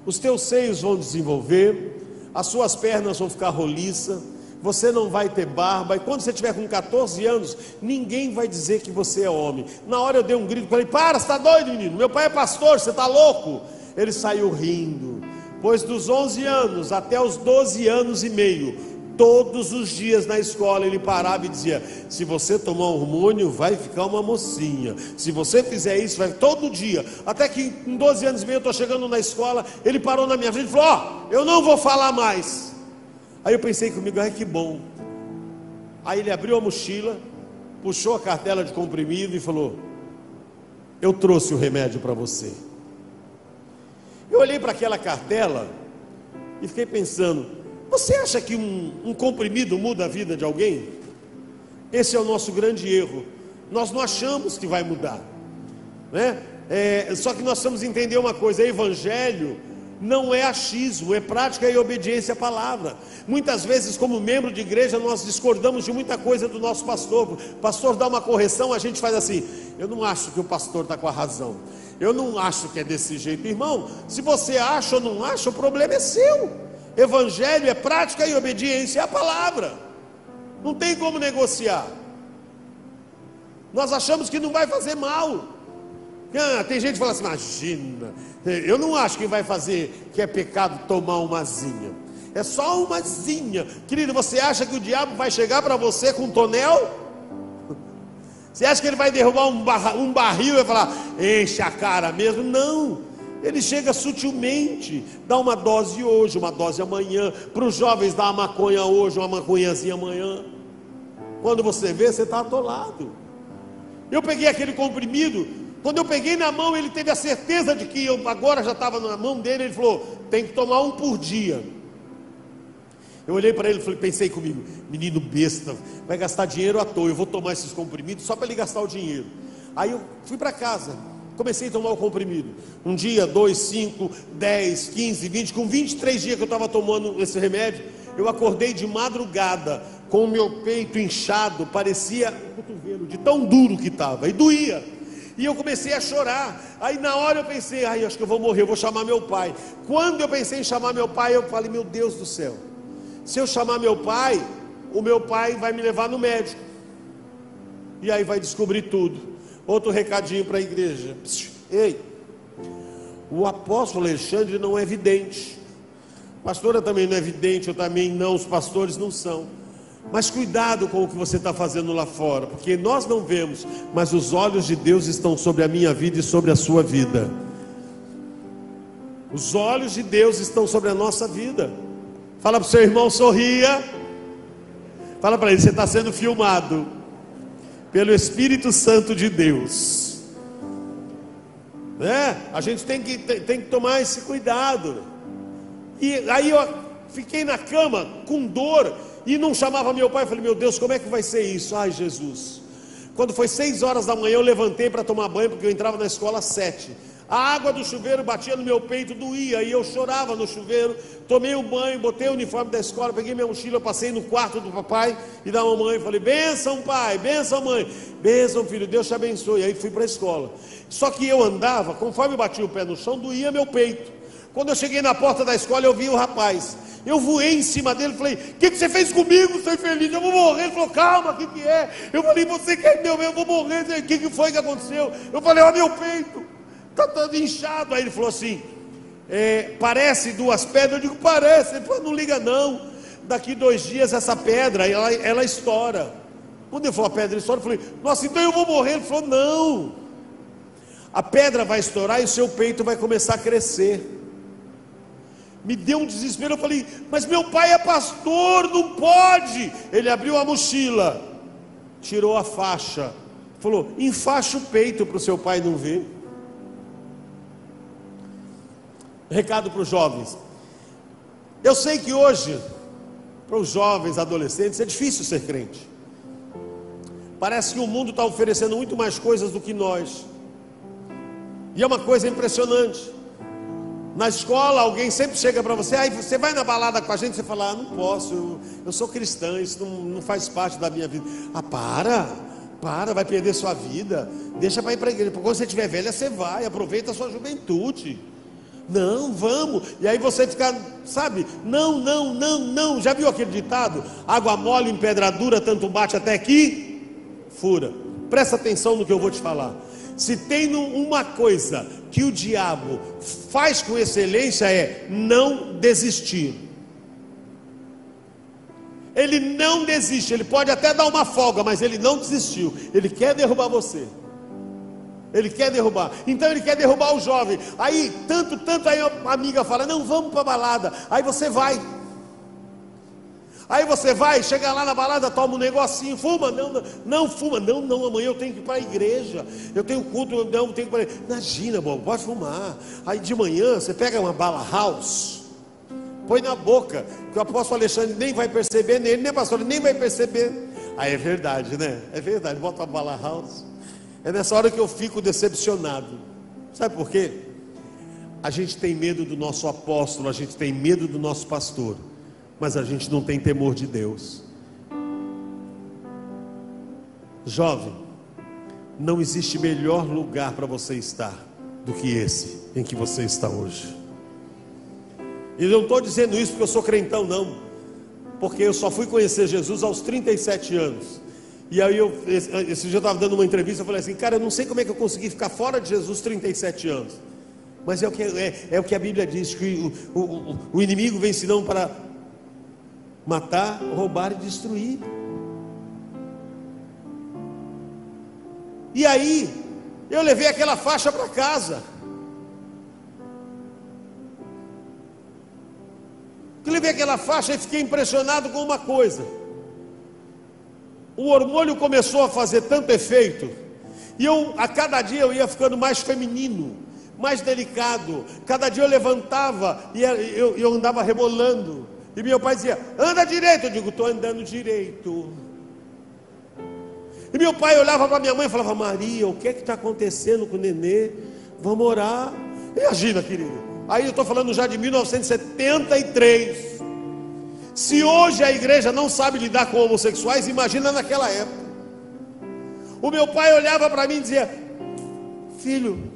Os teus seios vão desenvolver, as suas pernas vão ficar roliças, você não vai ter barba, e quando você tiver com 14 anos, ninguém vai dizer que você é homem. Na hora eu dei um grito, falei, para, você está doido, menino? Meu pai é pastor, você está louco? Ele saiu rindo, pois dos 11 anos até os 12 anos e meio, todos os dias na escola ele parava e dizia, se você tomar hormônio vai ficar uma mocinha, se você fizer isso, vai todo dia. Até que com 12 anos e meio eu estou chegando na escola, ele parou na minha frente e falou, eu não vou falar mais. Aí eu pensei comigo, que bom. Aí ele abriu a mochila, puxou a cartela de comprimido e falou, eu trouxe o remédio para você. Eu olhei para aquela cartela e fiquei pensando, você acha que um comprimido muda a vida de alguém? Esse é o nosso grande erro. Nós não achamos que vai mudar, né? Só que nós precisamos entender uma coisa, evangelho não é achismo, é prática e obediência à palavra. Muitas vezes, como membro de igreja, nós discordamos de muita coisa do nosso pastor. O pastor dá uma correção, a gente faz assim, eu não acho que o pastor está com a razão, eu não acho que é desse jeito. Irmão, se você acha ou não acha, o problema é seu. Evangelho é prática e obediência à palavra, não tem como negociar. Nós achamos que não vai fazer mal. Tem gente que fala assim, imagina, eu não acho que vai fazer, que é pecado tomar umazinha. É só umazinha. Querido, você acha que o diabo vai chegar para você com um tonel? Você acha que ele vai derrubar um barril e vai falar, enche a cara mesmo? Não. Ele chega sutilmente, dá uma dose hoje, uma dose amanhã. Para os jovens dá uma maconha hoje, uma maconhazinha amanhã. Quando você vê, você está atolado. Eu peguei aquele comprimido, quando eu peguei na mão, ele teve a certeza de que eu agora já estava na mão dele. Ele falou, tem que tomar um por dia. Eu olhei para ele e pensei comigo, menino besta, vai gastar dinheiro à toa, eu vou tomar esses comprimidos só para ele gastar o dinheiro. Aí eu fui para casa, comecei a tomar o comprimido, 1 dia, 2, 5, 10, 15, 20, com 23 dias que eu estava tomando esse remédio, eu acordei de madrugada, com o meu peito inchado, parecia um cotovelo, de tão duro que estava, e doía, e eu comecei a chorar. Aí na hora eu pensei, acho que eu vou morrer, eu vou chamar meu pai. Quando eu pensei em chamar meu pai, eu falei, meu Deus do céu, se eu chamar meu pai, o meu pai vai me levar no médico, e aí vai descobrir tudo. Outro recadinho para a igreja, ei, o apóstolo Alexandre não é vidente, a pastora também não é vidente, eu também não, os pastores não são, mas cuidado com o que você está fazendo lá fora, porque nós não vemos, mas os olhos de Deus estão sobre a minha vida e sobre a sua vida. Os olhos de Deus estão sobre a nossa vida. Fala para o seu irmão, sorria. Fala para ele, você está sendo filmado pelo Espírito Santo de Deus, né? A gente tem que tomar esse cuidado. E aí eu fiquei na cama com dor e não chamava meu pai. Eu falei, meu Deus, como é que vai ser isso? Ai, Jesus. Quando foi 6 horas da manhã, eu levantei para tomar banho, porque eu entrava na escola às 7. A água do chuveiro batia no meu peito, doía, e eu chorava no chuveiro. Tomei um banho, botei o uniforme da escola, peguei minha mochila, passei no quarto do papai e da mamãe, falei: bênção pai, bênção mãe, bênção filho, Deus te abençoe. E aí fui para a escola. Só que eu andava, conforme eu batia o pé no chão, doía meu peito. Quando eu cheguei na porta da escola, eu vi o rapaz. Eu voei em cima dele, falei: o que você fez comigo, seu infeliz? Eu vou morrer. Ele falou: calma, o que é? Eu falei: você quer meu, eu vou morrer. O que foi que aconteceu? Eu falei: ó, meu peito está todo inchado. Aí ele falou assim: parece duas pedras. Eu digo: parece. Ele falou: não liga não, daqui 2 dias essa pedra ela estoura. Quando ele falou: a pedra estoura, eu falei: nossa, então eu vou morrer. Ele falou: não, a pedra vai estourar e o seu peito vai começar a crescer. Me deu um desespero. Eu falei: mas meu pai é pastor, não pode. Ele abriu a mochila, tirou a faixa, falou: enfaixa o peito para o seu pai não ver. Recado para os jovens. Eu sei que hoje, para os jovens, adolescentes, é difícil ser crente. Parece que o mundo está oferecendo muito mais coisas do que nós. E é uma coisa impressionante. Na escola, alguém sempre chega para você: aí você vai na balada com a gente? Você fala: não posso, eu sou cristã, isso não faz parte da minha vida. Para, vai perder sua vida. Deixa para ir para a igreja. Quando você estiver velha, você vai, aproveita a sua juventude. Não, vamos. E aí você fica, sabe, não. Já viu aquele ditado? Água mole em pedra dura, tanto bate até que fura. Presta atenção no que eu vou te falar. Se tem uma coisa que o diabo faz com excelência, é não desistir. Ele não desiste. Ele pode até dar uma folga, mas ele não desistiu. Ele quer derrubar você. Ele quer derrubar. Então ele quer derrubar o jovem. Aí tanto aí a amiga fala: não, vamos para a balada. Aí você vai. Aí você vai, chega lá na balada, toma um negocinho, fuma, não fuma, não, amanhã eu tenho que ir para a igreja, eu tenho culto, não, eu tenho que ir para a igreja. Imagina, bom, pode fumar. Aí de manhã você pega uma bala house, põe na boca, que o apóstolo Alexandre nem vai perceber, nem ele, nem a pastora, nem vai perceber. Aí é verdade, né? É verdade, bota uma bala house. É nessa hora que eu fico decepcionado. Sabe por quê? A gente tem medo do nosso apóstolo, a gente tem medo do nosso pastor, mas a gente não tem temor de Deus. Jovem, não existe melhor lugar para você estar do que esse em que você está hoje. E eu não estou dizendo isso porque eu sou crentão, não, porque eu só fui conhecer Jesus aos 37 anos. E aí esse dia eu estava dando uma entrevista, eu falei assim: cara, eu não sei como é que eu consegui ficar fora de Jesus 37 anos. Mas é o que a Bíblia diz, que o inimigo vem senão para matar, roubar e destruir. E aí eu levei aquela faixa para casa. Eu levei aquela faixa e fiquei impressionado com uma coisa. O hormônio começou a fazer tanto efeito, e a cada dia eu ia ficando mais feminino, mais delicado. Cada dia eu levantava e eu andava rebolando. E meu pai dizia: anda direito. Eu digo: estou andando direito. E meu pai olhava para minha mãe e falava: Maria, o que é que está acontecendo com o nenê? Vamos orar. Imagina, querido. Aí eu estou falando já de 1973. Se hoje a igreja não sabe lidar com homossexuais, imagina naquela época. O meu pai olhava para mim e dizia: filho,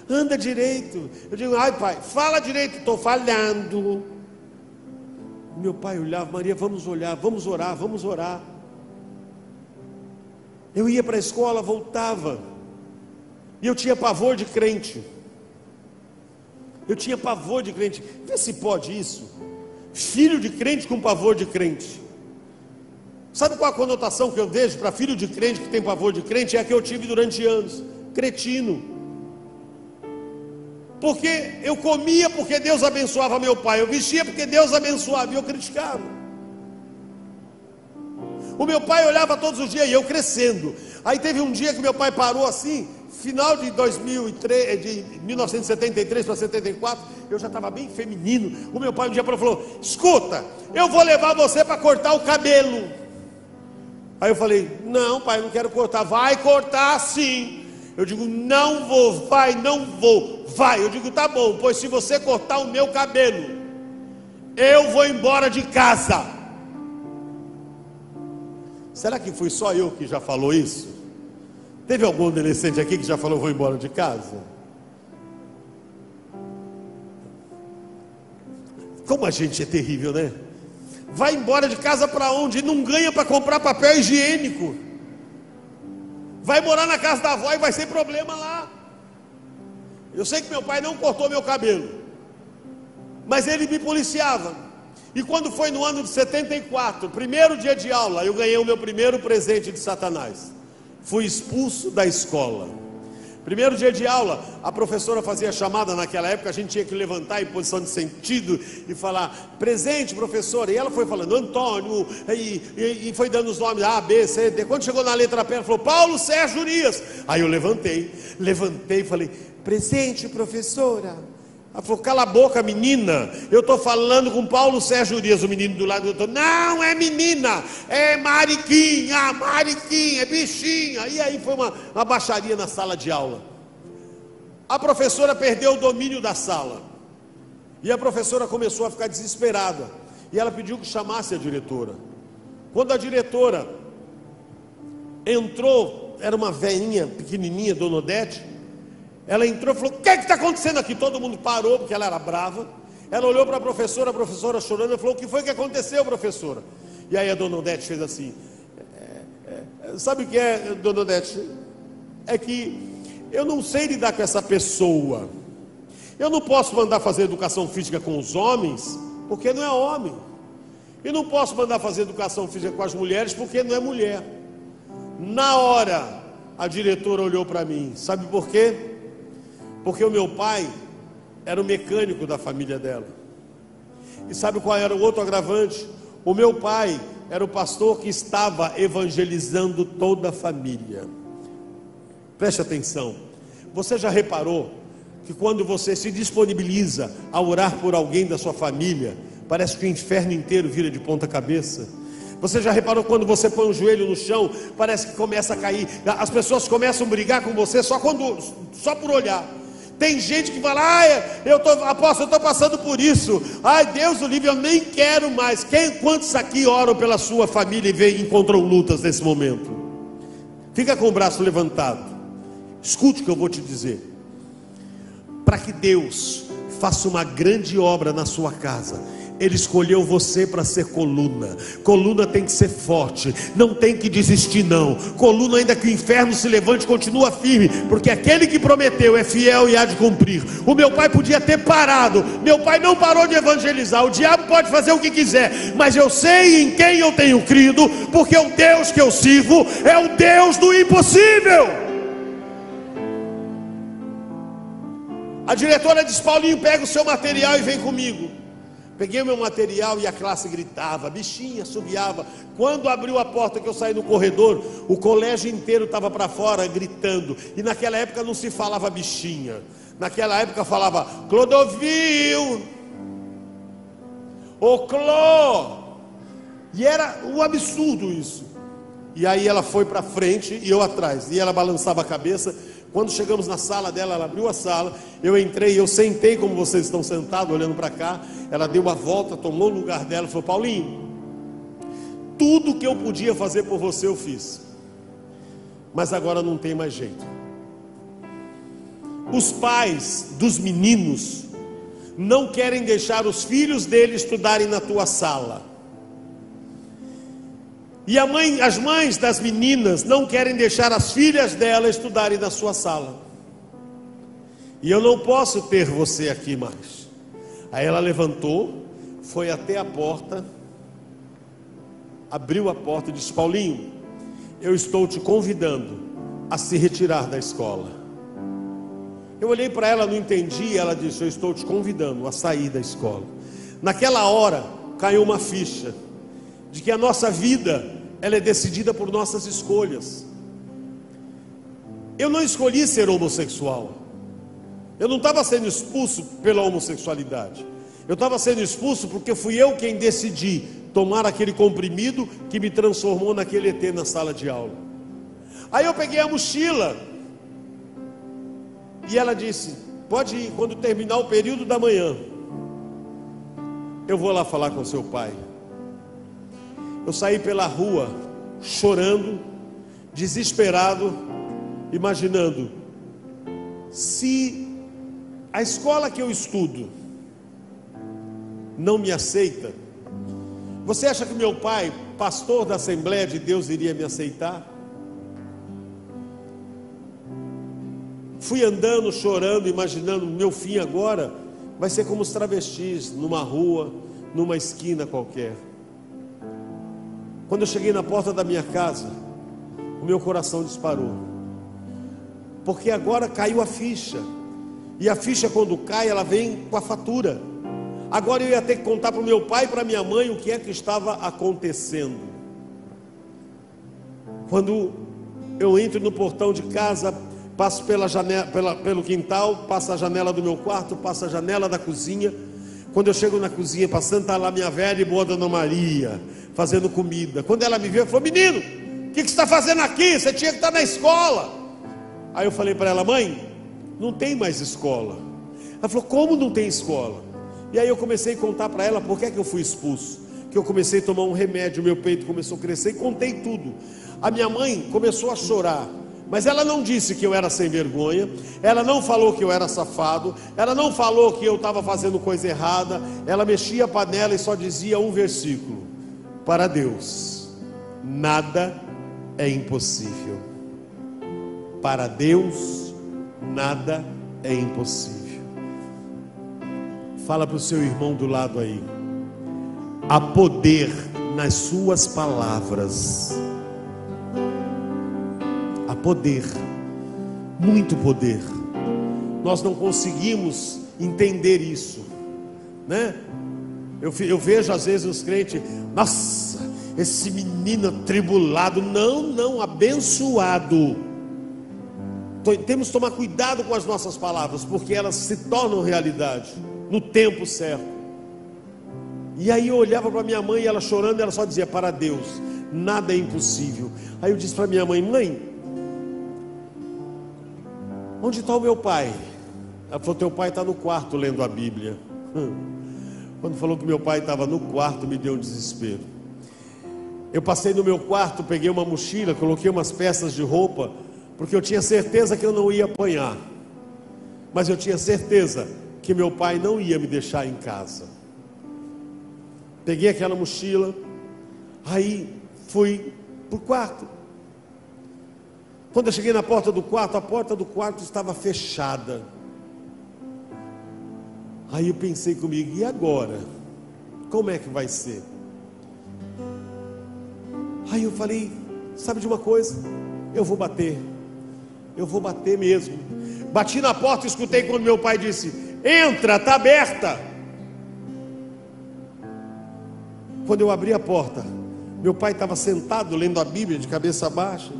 anda direito. Eu digo: ai pai, fala direito. Estou falhando. Meu pai olhava: Maria, vamos olhar, vamos orar, vamos orar. Eu ia para a escola, voltava, e eu tinha pavor de crente. Eu tinha pavor de crente. Vê se pode isso. Filho de crente com pavor de crente. Sabe qual a conotação que eu vejo para filho de crente que tem pavor de crente? É a que eu tive durante anos: cretino. Porque eu comia porque Deus abençoava meu pai, eu vestia porque Deus abençoava, e eu criticava. O meu pai olhava todos os dias e eu crescendo. Aí teve um dia que meu pai parou assim, final de 2003, de 1973 para 74, eu já estava bem feminino. O meu pai um dia falou: escuta, eu vou levar você para cortar o cabelo. Aí eu falei: não pai, eu não quero cortar. Vai cortar sim. Eu digo, não vou. Vai, não vou. Vai. Eu digo, tá bom, pois se você cortar o meu cabelo, eu vou embora de casa. Será que fui só eu que já falou isso? Teve algum adolescente aqui que já falou, vou embora de casa? Como a gente é terrível, né? Vai embora de casa para onde? Não ganha para comprar papel higiênico. Vai morar na casa da avó e vai ser problema lá. Eu sei que meu pai não cortou meu cabelo, mas ele me policiava. E quando foi no ano de 74, primeiro dia de aula, eu ganhei o meu primeiro presente de Satanás. Fui expulso da escola. Primeiro dia de aula, a professora fazia chamada. Naquela época a gente tinha que levantar em posição de sentido e falar, presente professora. E ela foi falando, Antônio, e foi dando os nomes A, B, C, D. Quando chegou na letra P, ela falou, Paulo Sérgio Urias. Aí eu levantei e falei, presente professora. Ela falou, cala a boca menina, eu estou falando com Paulo Sérgio Urias. O menino do lado do outro, não é menina, é mariquinha, é bichinha. E aí foi uma baixaria na sala de aula. A professora perdeu o domínio da sala, e a professora começou a ficar desesperada, e ela pediu que chamasse a diretora. Quando a diretora entrou, era uma velhinha pequenininha, Dona Odete. Ela entrou e falou, o que está acontecendo aqui? Todo mundo parou, porque ela era brava. Ela olhou para a professora chorando, e falou, o que foi que aconteceu, professora? E aí a Dona Odete fez assim, sabe o que é, Dona Odete? É que eu não sei lidar com essa pessoa. Eu não posso mandar fazer educação física com os homens, porque não é homem. E não posso mandar fazer educação física com as mulheres, porque não é mulher. Na hora, a diretora olhou para mim, sabe por quê? Porque o meu pai era o mecânico da família dela. E sabe qual era o outro agravante? O meu pai era o pastor que estava evangelizando toda a família. Preste atenção. Você já reparou que quando você se disponibiliza a orar por alguém da sua família, parece que o inferno inteiro vira de ponta cabeça? Você já reparou quando você põe o joelho no chão, parece que começa a cair, as pessoas começam a brigar com você só por olhar. Tem gente que fala, apóstolo, eu estou passando por isso. Ai, Deus o livre, eu nem quero mais. Quantos aqui oram pela sua família e encontram lutas nesse momento? Fica com o braço levantado. Escute o que eu vou te dizer. Para que Deus faça uma grande obra na sua casa, Ele escolheu você para ser coluna. Coluna tem que ser forte, não tem que desistir não. Coluna, ainda que o inferno se levante, continua firme, porque aquele que prometeu é fiel e há de cumprir. O meu pai podia ter parado, meu pai não parou de evangelizar. O diabo pode fazer o que quiser, mas eu sei em quem eu tenho crido, porque o Deus que eu sirvo é o Deus do impossível. A diretora disse, Paulinho, pega o seu material e vem comigo. Peguei o meu material e a classe gritava, bichinha, assobiava. Quando abriu a porta que eu saí no corredor, o colégio inteiro estava para fora gritando. E naquela época não se falava bichinha. Naquela época falava Clodovil, ô Cló. E era um absurdo isso. E aí ela foi para frente e eu atrás. E ela balançava a cabeça. Quando chegamos na sala dela, ela abriu a sala, eu entrei, eu sentei como vocês estão sentados, olhando para cá. Ela deu uma volta, tomou o lugar dela e falou, Paulinho, tudo que eu podia fazer por você eu fiz, mas agora não tem mais jeito. Os pais dos meninos não querem deixar os filhos deles estudarem na tua sala. E as mães das meninas não querem deixar as filhas dela estudarem na sua sala. E eu não posso ter você aqui mais. Aí ela levantou, foi até a porta, abriu a porta e disse, Paulinho, eu estou te convidando a se retirar da escola. Eu olhei para ela, não entendi, ela disse, eu estou te convidando a sair da escola. Naquela hora, caiu uma ficha de que a nossa vida, ela é decidida por nossas escolhas. Eu não escolhi ser homossexual. Eu não estava sendo expulso pela homossexualidade. Eu estava sendo expulso porque fui eu quem decidi tomar aquele comprimido que me transformou naquele ET na sala de aula. Aí eu peguei a mochila E ela disse: pode ir, quando terminar o período da manhã, eu vou lá falar com seu pai. Eu saí pela rua, chorando, desesperado, imaginando: se a escola que eu estudo não me aceita, você acha que meu pai, pastor da Assembleia de Deus, iria me aceitar? Fui andando, chorando, imaginando: meu fim agora vai ser como os travestis, numa rua, numa esquina qualquer. Quando eu cheguei na porta da minha casa, o meu coração disparou, porque agora caiu a ficha. E a ficha, quando cai, ela vem com a fatura. Agora eu ia ter que contar para o meu pai e para minha mãe o que é que estava acontecendo. Quando eu entro no portão de casa, passo pela janela, pelo quintal, passo a janela do meu quarto, passo a janela da cozinha. Quando eu chego na cozinha, passando, está lá minha velha e boa Dona Maria, fazendo comida. Quando ela me viu, ela falou: menino, o que você está fazendo aqui? Você tinha que estar na escola. Aí eu falei para ela: mãe, não tem mais escola. Ela falou: como não tem escola? E aí eu comecei a contar para ela por que é que eu fui expulso. Que eu comecei a tomar um remédio, meu peito começou a crescer, e contei tudo. A minha mãe começou a chorar, mas ela não disse que eu era sem vergonha, ela não falou que eu era safado, ela não falou que eu estava fazendo coisa errada. Ela mexia a panela e só dizia um versículo: para Deus nada é impossível. Para Deus nada é impossível. Fala para o seu irmão do lado aí: há poder nas suas palavras. Há poder, muito poder. Nós não conseguimos entender isso, né? Eu vejo às vezes os crentes: nossa, esse menino atribulado. Não, abençoado. Temos que tomar cuidado com as nossas palavras, porque elas se tornam realidade no tempo certo. E aí eu olhava para minha mãe, ela chorando, ela só dizia: para Deus nada é impossível. Aí eu disse para minha mãe: mãe, onde está o meu pai? Ela falou: teu pai está no quarto lendo a Bíblia. Quando falou que meu pai estava no quarto, me deu um desespero. Eu passei no meu quarto, peguei uma mochila, coloquei umas peças de roupa, porque eu tinha certeza que eu não ia apanhar, mas eu tinha certeza que meu pai não ia me deixar em casa. Peguei aquela mochila, aí fui para o quarto. Quando eu cheguei na porta do quarto, a porta do quarto estava fechada. Aí eu pensei comigo: e agora? Como é que vai ser? Aí eu falei: sabe de uma coisa? Eu vou bater mesmo. Bati na porta e escutei quando meu pai disse: entra, está aberta. Quando eu abri a porta, meu pai estava sentado lendo a Bíblia de cabeça baixa.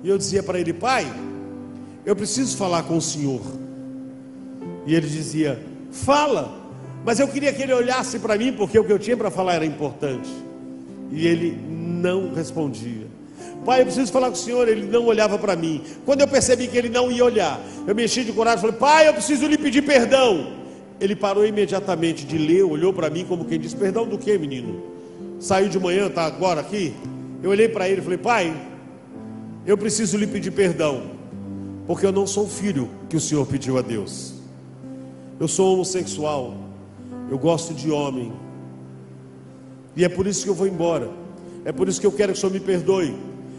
E eu dizia para ele: pai, eu preciso falar com o senhor. E ele dizia: fala. Mas eu queria que ele olhasse para mim, porque o que eu tinha para falar era importante. E ele não respondia. Pai, eu preciso falar com o senhor. Ele não olhava para mim. Quando eu percebi que ele não ia olhar, eu me enchi de coragem e falei: pai, eu preciso lhe pedir perdão. Ele parou imediatamente de ler, olhou para mim como quem diz: perdão do que, menino? Saiu de manhã, está agora aqui? Eu olhei para ele e falei: pai, eu preciso lhe pedir perdão, porque eu não sou o filho que o senhor pediu a Deus. Eu sou homossexual, eu gosto de homem, e é por isso que eu vou embora. É por isso que eu quero que o senhor me perdoe,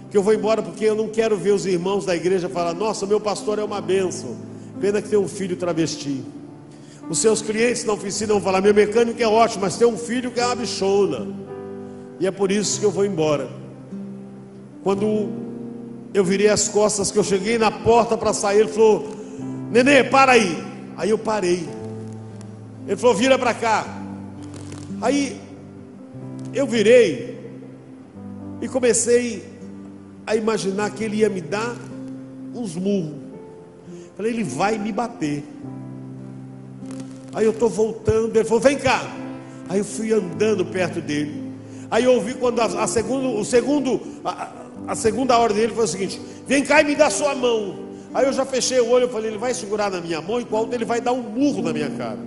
que eu vou embora, porque eu não quero ver os irmãos da igreja falar: nossa, meu pastor é uma bênção, pena que tem um filho travesti. Os seus clientes na oficina vão falar: meu mecânico é ótimo, mas tem um filho que é uma bichona. E é por isso que eu vou embora. Quando eu virei as costas, que eu cheguei na porta para sair, ele falou: nenê, para aí. Aí eu parei. Ele falou: vira para cá. Aí eu virei e comecei a imaginar que ele ia me dar uns murros. Falei: ele vai me bater. Aí eu estou voltando, ele falou: vem cá. Aí eu fui andando perto dele. Aí eu ouvi quando a segunda ordem dele foi o seguinte: vem cá e me dá sua mão. Aí eu já fechei o olho, eu falei, ele vai segurar na minha mão, enquanto ele vai dar um murro na minha cara.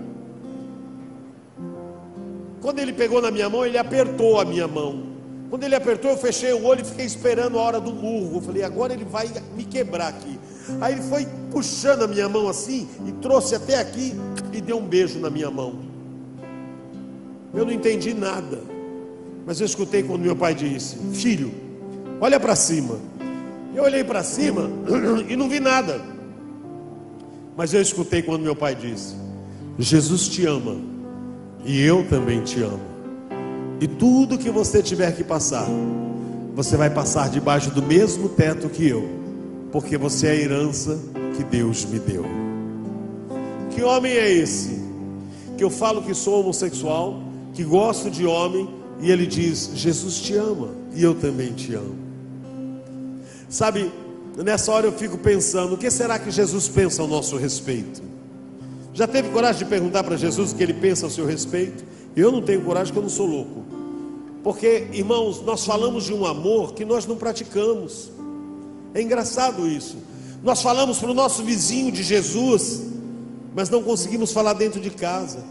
Quando ele pegou na minha mão, ele apertou a minha mão. Quando ele apertou, eu fechei o olho e fiquei esperando a hora do murro. Eu falei, agora ele vai me quebrar aqui. Aí ele foi puxando a minha mão assim, e trouxe até aqui, e deu um beijo na minha mão. Eu não entendi nada, mas eu escutei quando meu pai disse, filho, olha para cima. Eu olhei para cima e não vi nada, mas eu escutei quando meu pai disse, Jesus te ama, e eu também te amo, e tudo que você tiver que passar, você vai passar debaixo do mesmo teto que eu, porque você é a herança que Deus me deu. Que homem é esse, que eu falo que sou homossexual, que gosto de homem, e ele diz, Jesus te ama, e eu também te amo. Sabe, nessa hora eu fico pensando, o que será que Jesus pensa ao nosso respeito? Já teve coragem de perguntar para Jesus o que ele pensa ao seu respeito? Eu não tenho coragem, porque eu não sou louco. Porque, irmãos, nós falamos de um amor que nós não praticamos. É engraçado isso. Nós falamos para o nosso vizinho de Jesus, mas não conseguimos falar dentro de casa.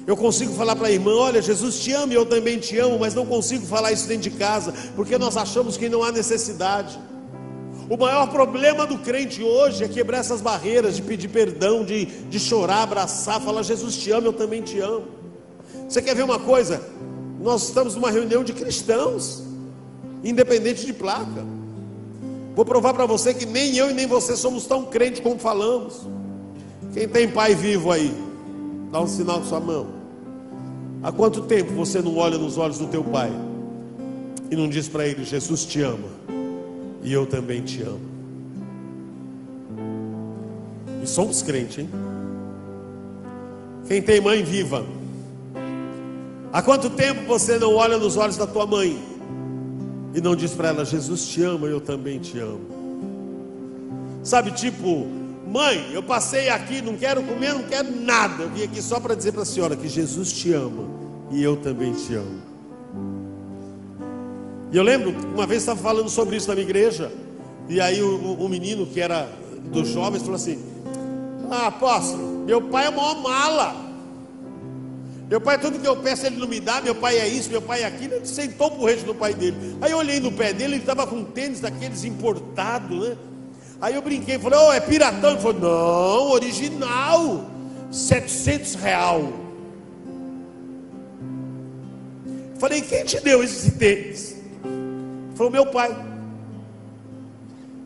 Eu consigo falar para a irmã, olha, Jesus te ama e eu também te amo, mas não consigo falar isso dentro de casa, porque nós achamos que não há necessidade. O maior problema do crente hoje é quebrar essas barreiras de pedir perdão, de chorar, abraçar, falar, Jesus te ama, eu também te amo. Você quer ver uma coisa? Nós estamos numa reunião de cristãos, independente de placa. Vou provar para você que nem eu e nem você somos tão crentes como falamos. Quem tem pai vivo aí, dá um sinal com sua mão. Há quanto tempo você não olha nos olhos do teu pai e não diz para ele, Jesus te ama, e eu também te amo? E somos crentes, hein? Quem tem mãe viva, há quanto tempo você não olha nos olhos da tua mãe e não diz para ela, Jesus te ama, eu também te amo? Sabe, tipo, mãe, eu passei aqui, não quero comer, não quero nada, eu vim aqui só para dizer para a senhora que Jesus te ama e eu também te amo. E eu lembro, uma vez estava falando sobre isso na minha igreja, e aí o menino que era dos jovens falou assim, apóstolo, meu pai é maior mala, meu pai tudo que eu peço ele não me dá, meu pai é isso, meu pai é aquilo. Ele sentou o porrete no pai dele. Aí eu olhei no pé dele, ele estava com tênis daqueles importados, né? Aí eu brinquei, falei, é piratão? Ele falou, não, original, R$700. Falei, quem te deu esse tênis? Ele falou, meu pai.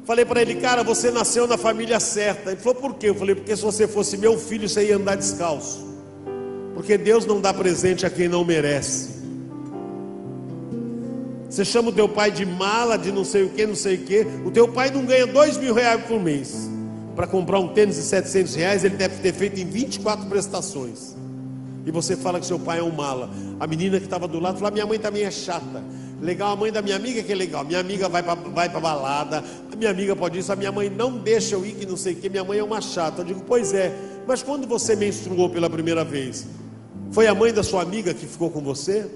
Falei para ele, cara, você nasceu na família certa. Ele falou, por quê? Eu falei, porque se você fosse meu filho, você ia andar descalço. Porque Deus não dá presente a quem não merece. Você chama o teu pai de mala, de não sei o que, não sei o que. O teu pai não ganha R$2.000 por mês. Para comprar um tênis de R$700, ele deve ter feito em 24 prestações. E você fala que seu pai é um mala. A menina que estava do lado falou, minha mãe também é chata. Legal, a mãe da minha amiga que é legal. Minha amiga vai para balada. A minha amiga pode isso. A minha mãe não deixa eu ir, que não sei o que. Minha mãe é uma chata. Eu digo, pois é. Mas quando você menstruou pela primeira vez, foi a mãe da sua amiga que ficou com você?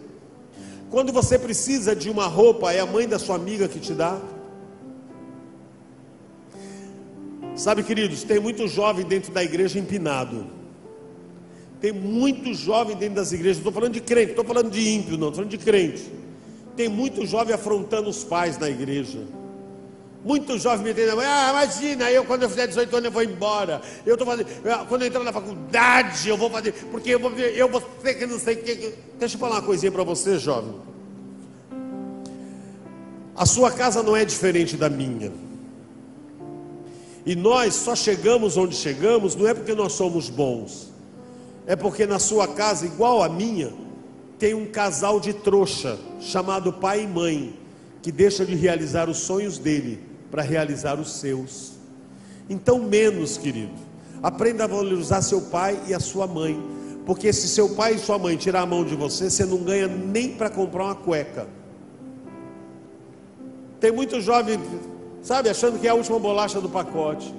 Quando você precisa de uma roupa, é a mãe da sua amiga que te dá? Sabe, queridos, tem muito jovem dentro da igreja empinado. Tem muito jovem dentro das igrejas. Não estou falando de crente, não estou falando de ímpio, não, estou falando de crente. Tem muito jovem afrontando os pais na igreja. Muito jovem me entendendo, imagina, eu quando eu fizer 18 anos eu vou embora. Eu estou fazendo, quando eu entrar na faculdade eu vou fazer, porque eu vou ter que não sei o que. Deixa eu falar uma coisinha para você, jovem. A sua casa não é diferente da minha. E nós só chegamos onde chegamos, não é porque nós somos bons. É porque na sua casa, igual a minha, tem um casal de trouxa, chamado pai e mãe, que deixa de realizar os sonhos dele para realizar os seus. Então menos, querido, aprenda a valorizar seu pai e a sua mãe, porque se seu pai e sua mãe tirar a mão de você, você não ganha nem para comprar uma cueca. Tem muito jovem, sabe, achando que é a última bolacha do pacote.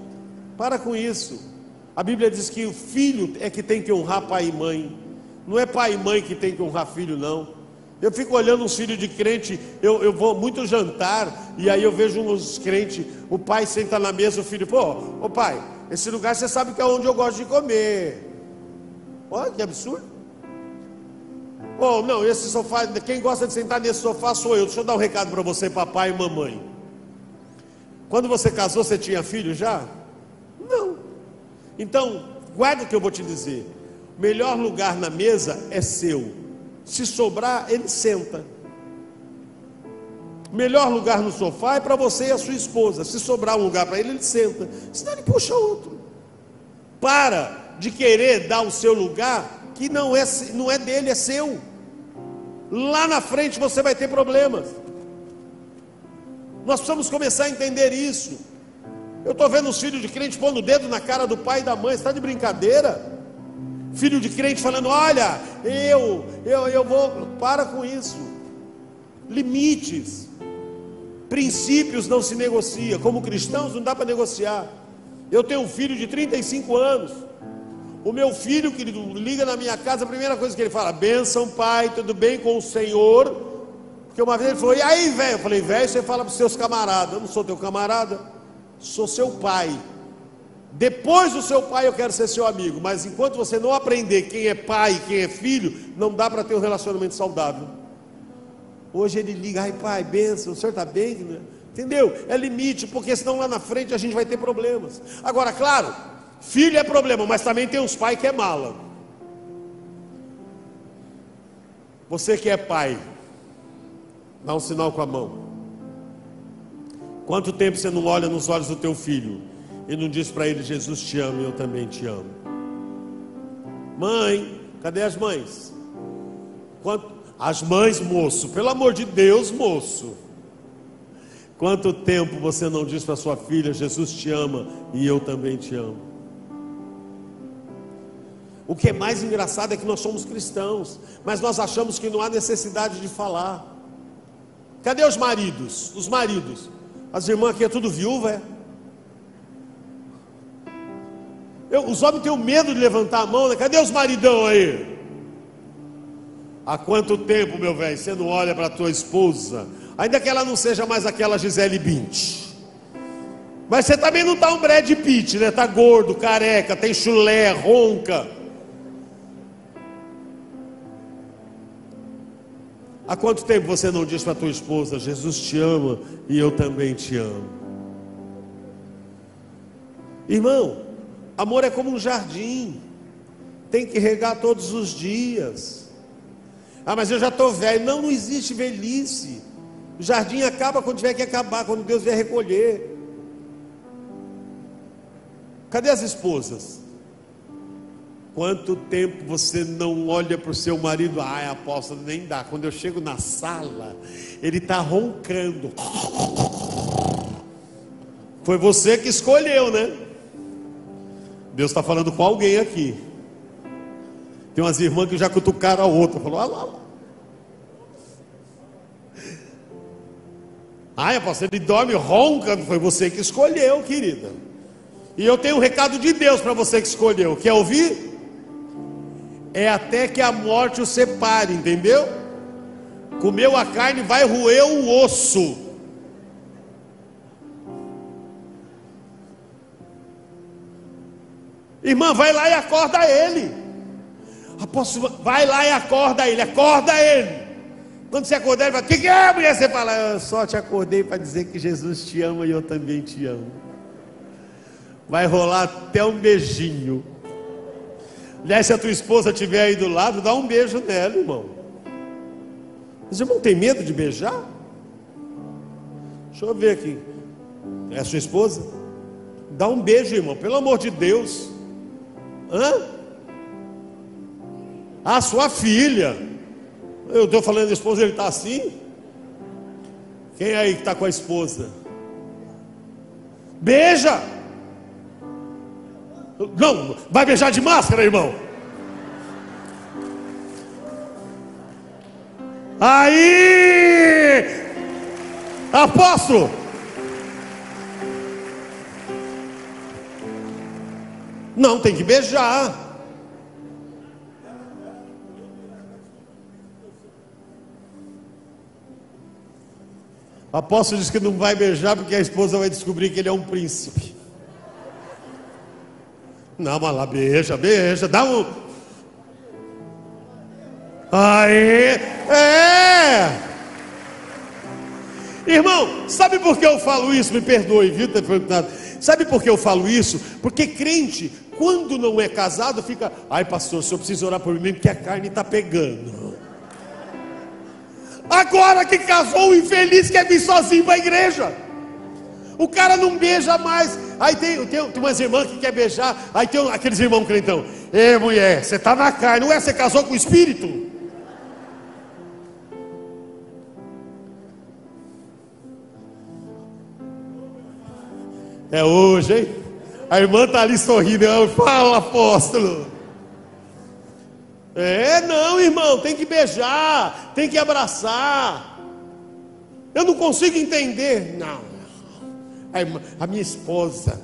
Para com isso. A Bíblia diz que o filho é que tem que honrar pai e mãe. Não é pai e mãe que tem que honrar filho, não. Eu fico olhando uns filhos de crente, eu vou muito jantar, e aí eu vejo uns crentes, o pai senta na mesa, o filho, ô pai, esse lugar você sabe que é onde eu gosto de comer. Olha que absurdo. Não, esse sofá, quem gosta de sentar nesse sofá sou eu. Deixa eu dar um recado para você, papai e mamãe. Quando você casou, você tinha filho já? Não. Então, guarda o que eu vou te dizer. O melhor lugar na mesa é seu. Se sobrar, ele senta. O melhor lugar no sofá é para você e a sua esposa. Se sobrar um lugar para ele, ele senta. Senão ele puxa outro. Para de querer dar o seu lugar, que não é dele, é seu. Lá na frente você vai ter problemas. Nós precisamos começar a entender isso. Eu estou vendo os filhos de crente pondo o dedo na cara do pai e da mãe. Você está de brincadeira? Filho de crente falando, olha, eu vou, para com isso. Limites, princípios não se negocia. Como cristãos não dá para negociar. Eu tenho um filho de 35 anos. O meu filho, que liga na minha casa, a primeira coisa que ele fala, bênção pai, tudo bem com o Senhor? Porque uma vez ele falou, e aí velho? Eu falei, velho, você fala para os seus camaradas. Eu não sou teu camarada, sou seu pai. Depois do seu pai eu quero ser seu amigo. Mas enquanto você não aprender quem é pai e quem é filho, não dá para ter um relacionamento saudável. Hoje ele liga, ai pai, benção, o senhor está bem? Né? Entendeu? É limite, porque senão lá na frente a gente vai ter problemas. Agora, claro, filho é problema, mas também tem uns pais que é mala. Você que é pai, dá um sinal com a mão. Quanto tempo você não olha nos olhos do teu filho e não diz para ele, Jesus te ama e eu também te amo? Mãe, cadê as mães? As mães, moço, pelo amor de Deus, moço. Quanto tempo você não diz para sua filha, Jesus te ama e eu também te amo? O que é mais engraçado é que nós somos cristãos, mas nós achamos que não há necessidade de falar. Cadê os maridos? Os maridos. As irmãs aqui é tudo viúva, é? Os homens têm medo de levantar a mão, né? Cadê os maridão aí? Há quanto tempo, meu velho, você não olha para a tua esposa, ainda que ela não seja mais aquela Gisele Bündchen, mas você também não está um Brad Pitt, né? Está gordo, careca, tem chulé, ronca. Há quanto tempo você não diz para a tua esposa, Jesus te ama e eu também te amo? Irmão, amor é como um jardim, tem que regar todos os dias. Ah, mas eu já estou velho. Não existe velhice. O jardim acaba quando tiver que acabar, quando Deus vier recolher. Cadê as esposas? Quanto tempo você não olha para o seu marido? Ai, apóstolo, nem dá. Quando eu chego na sala, ele está roncando. Foi você que escolheu, né? Deus está falando com alguém aqui. Tem umas irmãs que já cutucaram a outra. Falou, olha lá. Ai, apóstolo, ele dorme roncando. Foi você que escolheu, querida. E eu tenho um recado de Deus para você que escolheu. Quer ouvir? É até que a morte o separe, entendeu? Comeu a carne, vai roer o osso. Irmã, vai lá e acorda ele. Apóstolo, vai lá e acorda ele. Acorda ele. Quando você acordar, ele fala, o que é, mulher? Você fala, eu só te acordei para dizer que Jesus te ama e eu também te amo. Vai rolar até um beijinho. Aliás, se a tua esposa estiver aí do lado, dá um beijo nela, irmão. Os irmãos têm medo de beijar? Deixa eu ver aqui. É a sua esposa? Dá um beijo, irmão, pelo amor de Deus. Hã? Ah, sua filha. Eu estou falando da esposa, ele está assim? Quem aí que está com a esposa? Beija! Não, vai beijar de máscara, irmão. Aí, apóstolo. Não, tem que beijar. O apóstolo diz que não vai beijar porque a esposa vai descobrir que ele é um príncipe. Não, mas lá beija, dá um... Aê, Irmão, sabe por que eu falo isso? Me perdoe, viu, ter perguntado. Sabe por que eu falo isso? Porque crente, quando não é casado, fica... Ai, pastor, o senhor precisa orar por mim porque a carne está pegando. Agora que casou, o infeliz quer vir sozinho para a igreja. O cara não beija mais. Aí tem umas irmãs que quer beijar. Aí tem aqueles irmãos crentão. Ei, mulher, você está na carne, não é? Você casou com o espírito? É hoje, hein? A irmã está ali sorrindo. Fala, apóstolo. Não, irmão, tem que beijar, tem que abraçar. Eu não consigo entender. Não. A minha esposa,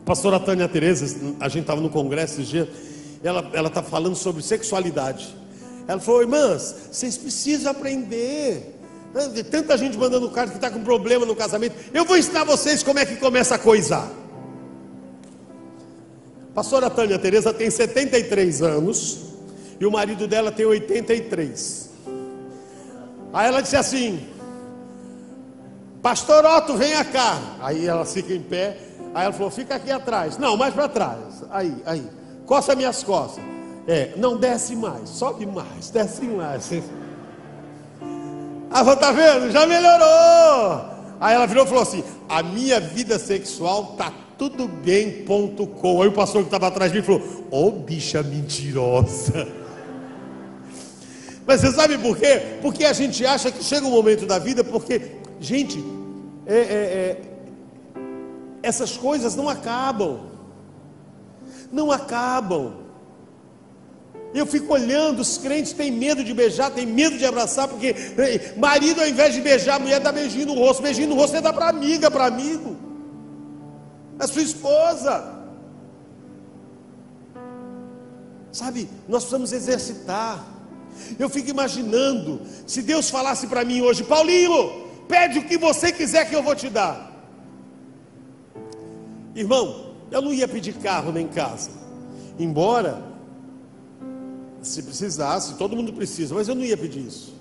a pastora Tânia Tereza, a gente estava no congresso esses dias, ela está falando sobre sexualidade. Ela falou: irmãs, vocês precisam aprender. Tanta gente mandando carta que está com problema no casamento. Eu vou ensinar vocês como é que começa a coisar. A pastora Tânia Tereza tem 73 anos e o marido dela tem 83. Aí ela disse assim: pastor Otto, venha cá. Aí ela fica em pé. Aí ela falou: fica aqui atrás. Não, mais para trás. Aí, coça minhas costas. Não, desce mais, sobe mais, desce mais. Ah, tá vendo? Já melhorou. Aí ela virou e falou assim: a minha vida sexual tá tudo bem.com. Aí o pastor que estava atrás de mim falou: ô bicha mentirosa. Mas você sabe por quê? Porque a gente acha que chega um momento da vida, porque, gente, essas coisas não acabam. Não acabam. Eu fico olhando, os crentes têm medo de beijar, têm medo de abraçar, porque marido, ao invés de beijar a mulher, dá beijinho no rosto. Beijinho no rosto é dar para amiga, para amigo. A sua esposa. Sabe, nós precisamos exercitar. Eu fico imaginando, se Deus falasse para mim hoje: Paulinho, pede o que você quiser que eu vou te dar. Irmão, eu não ia pedir carro nem casa. Embora, se precisasse, todo mundo precisa, mas eu não ia pedir isso.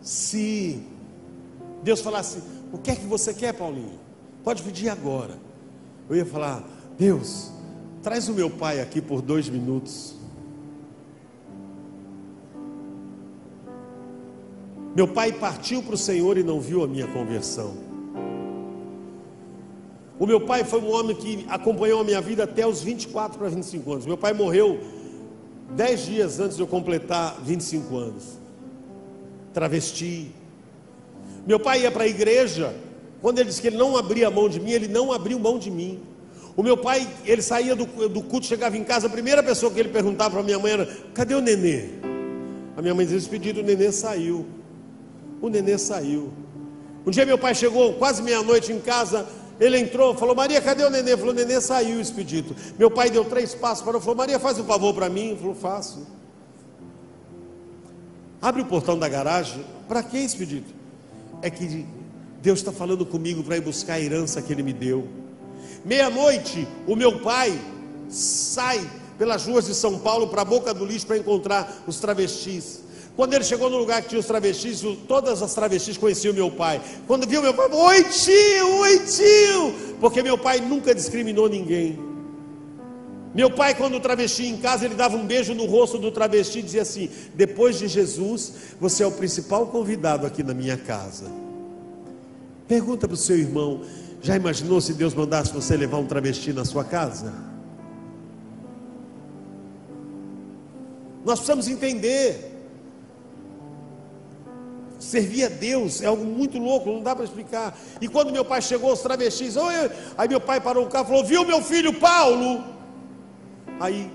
Se Deus falasse: o que é que você quer, Paulinho? Pode pedir agora. Eu ia falar: Deus, traz o meu pai aqui por 2 minutos. Meu pai partiu para o Senhor e não viu a minha conversão. O meu pai foi um homem que acompanhou a minha vida até os 24 para 25 anos. Meu pai morreu 10 dias antes de eu completar 25 anos. Travesti. Meu pai ia para a igreja. Quando ele disse que ele não abria mão de mim, ele não abriu mão de mim. O meu pai, ele saía do culto, chegava em casa, a primeira pessoa que ele perguntava para minha mãe era: cadê o nenê? A minha mãe dizia: expedito, o nenê saiu. O nenê saiu. Um dia meu pai chegou quase meia-noite em casa. Ele entrou, falou: Maria, cadê o nenê? Falou: o nenê saiu, expedito. Meu pai deu 3 passos, parou, falou: Maria, faz um favor para mim. Falou: faço. Abre o portão da garagem. Para que, expedito? É que Deus está falando comigo para ir buscar a herança que Ele me deu. Meia-noite, o meu pai sai pelas ruas de São Paulo para a Boca do Lixo para encontrar os travestis. Quando ele chegou no lugar que tinha os travestis, todas as travestis conheciam meu pai. Quando viu meu pai: oi tio, porque meu pai nunca discriminou ninguém. Meu pai, quando o travesti ia em casa, ele dava um beijo no rosto do travesti e dizia assim: depois de Jesus, você é o principal convidado aqui na minha casa. Pergunta para o seu irmão: já imaginou se Deus mandasse você levar um travesti na sua casa? Nós precisamos entender. Servir a Deus é algo muito louco, não dá para explicar. E quando meu pai chegou, os travestis: aí meu pai parou o carro e falou: viu meu filho Paulo? Aí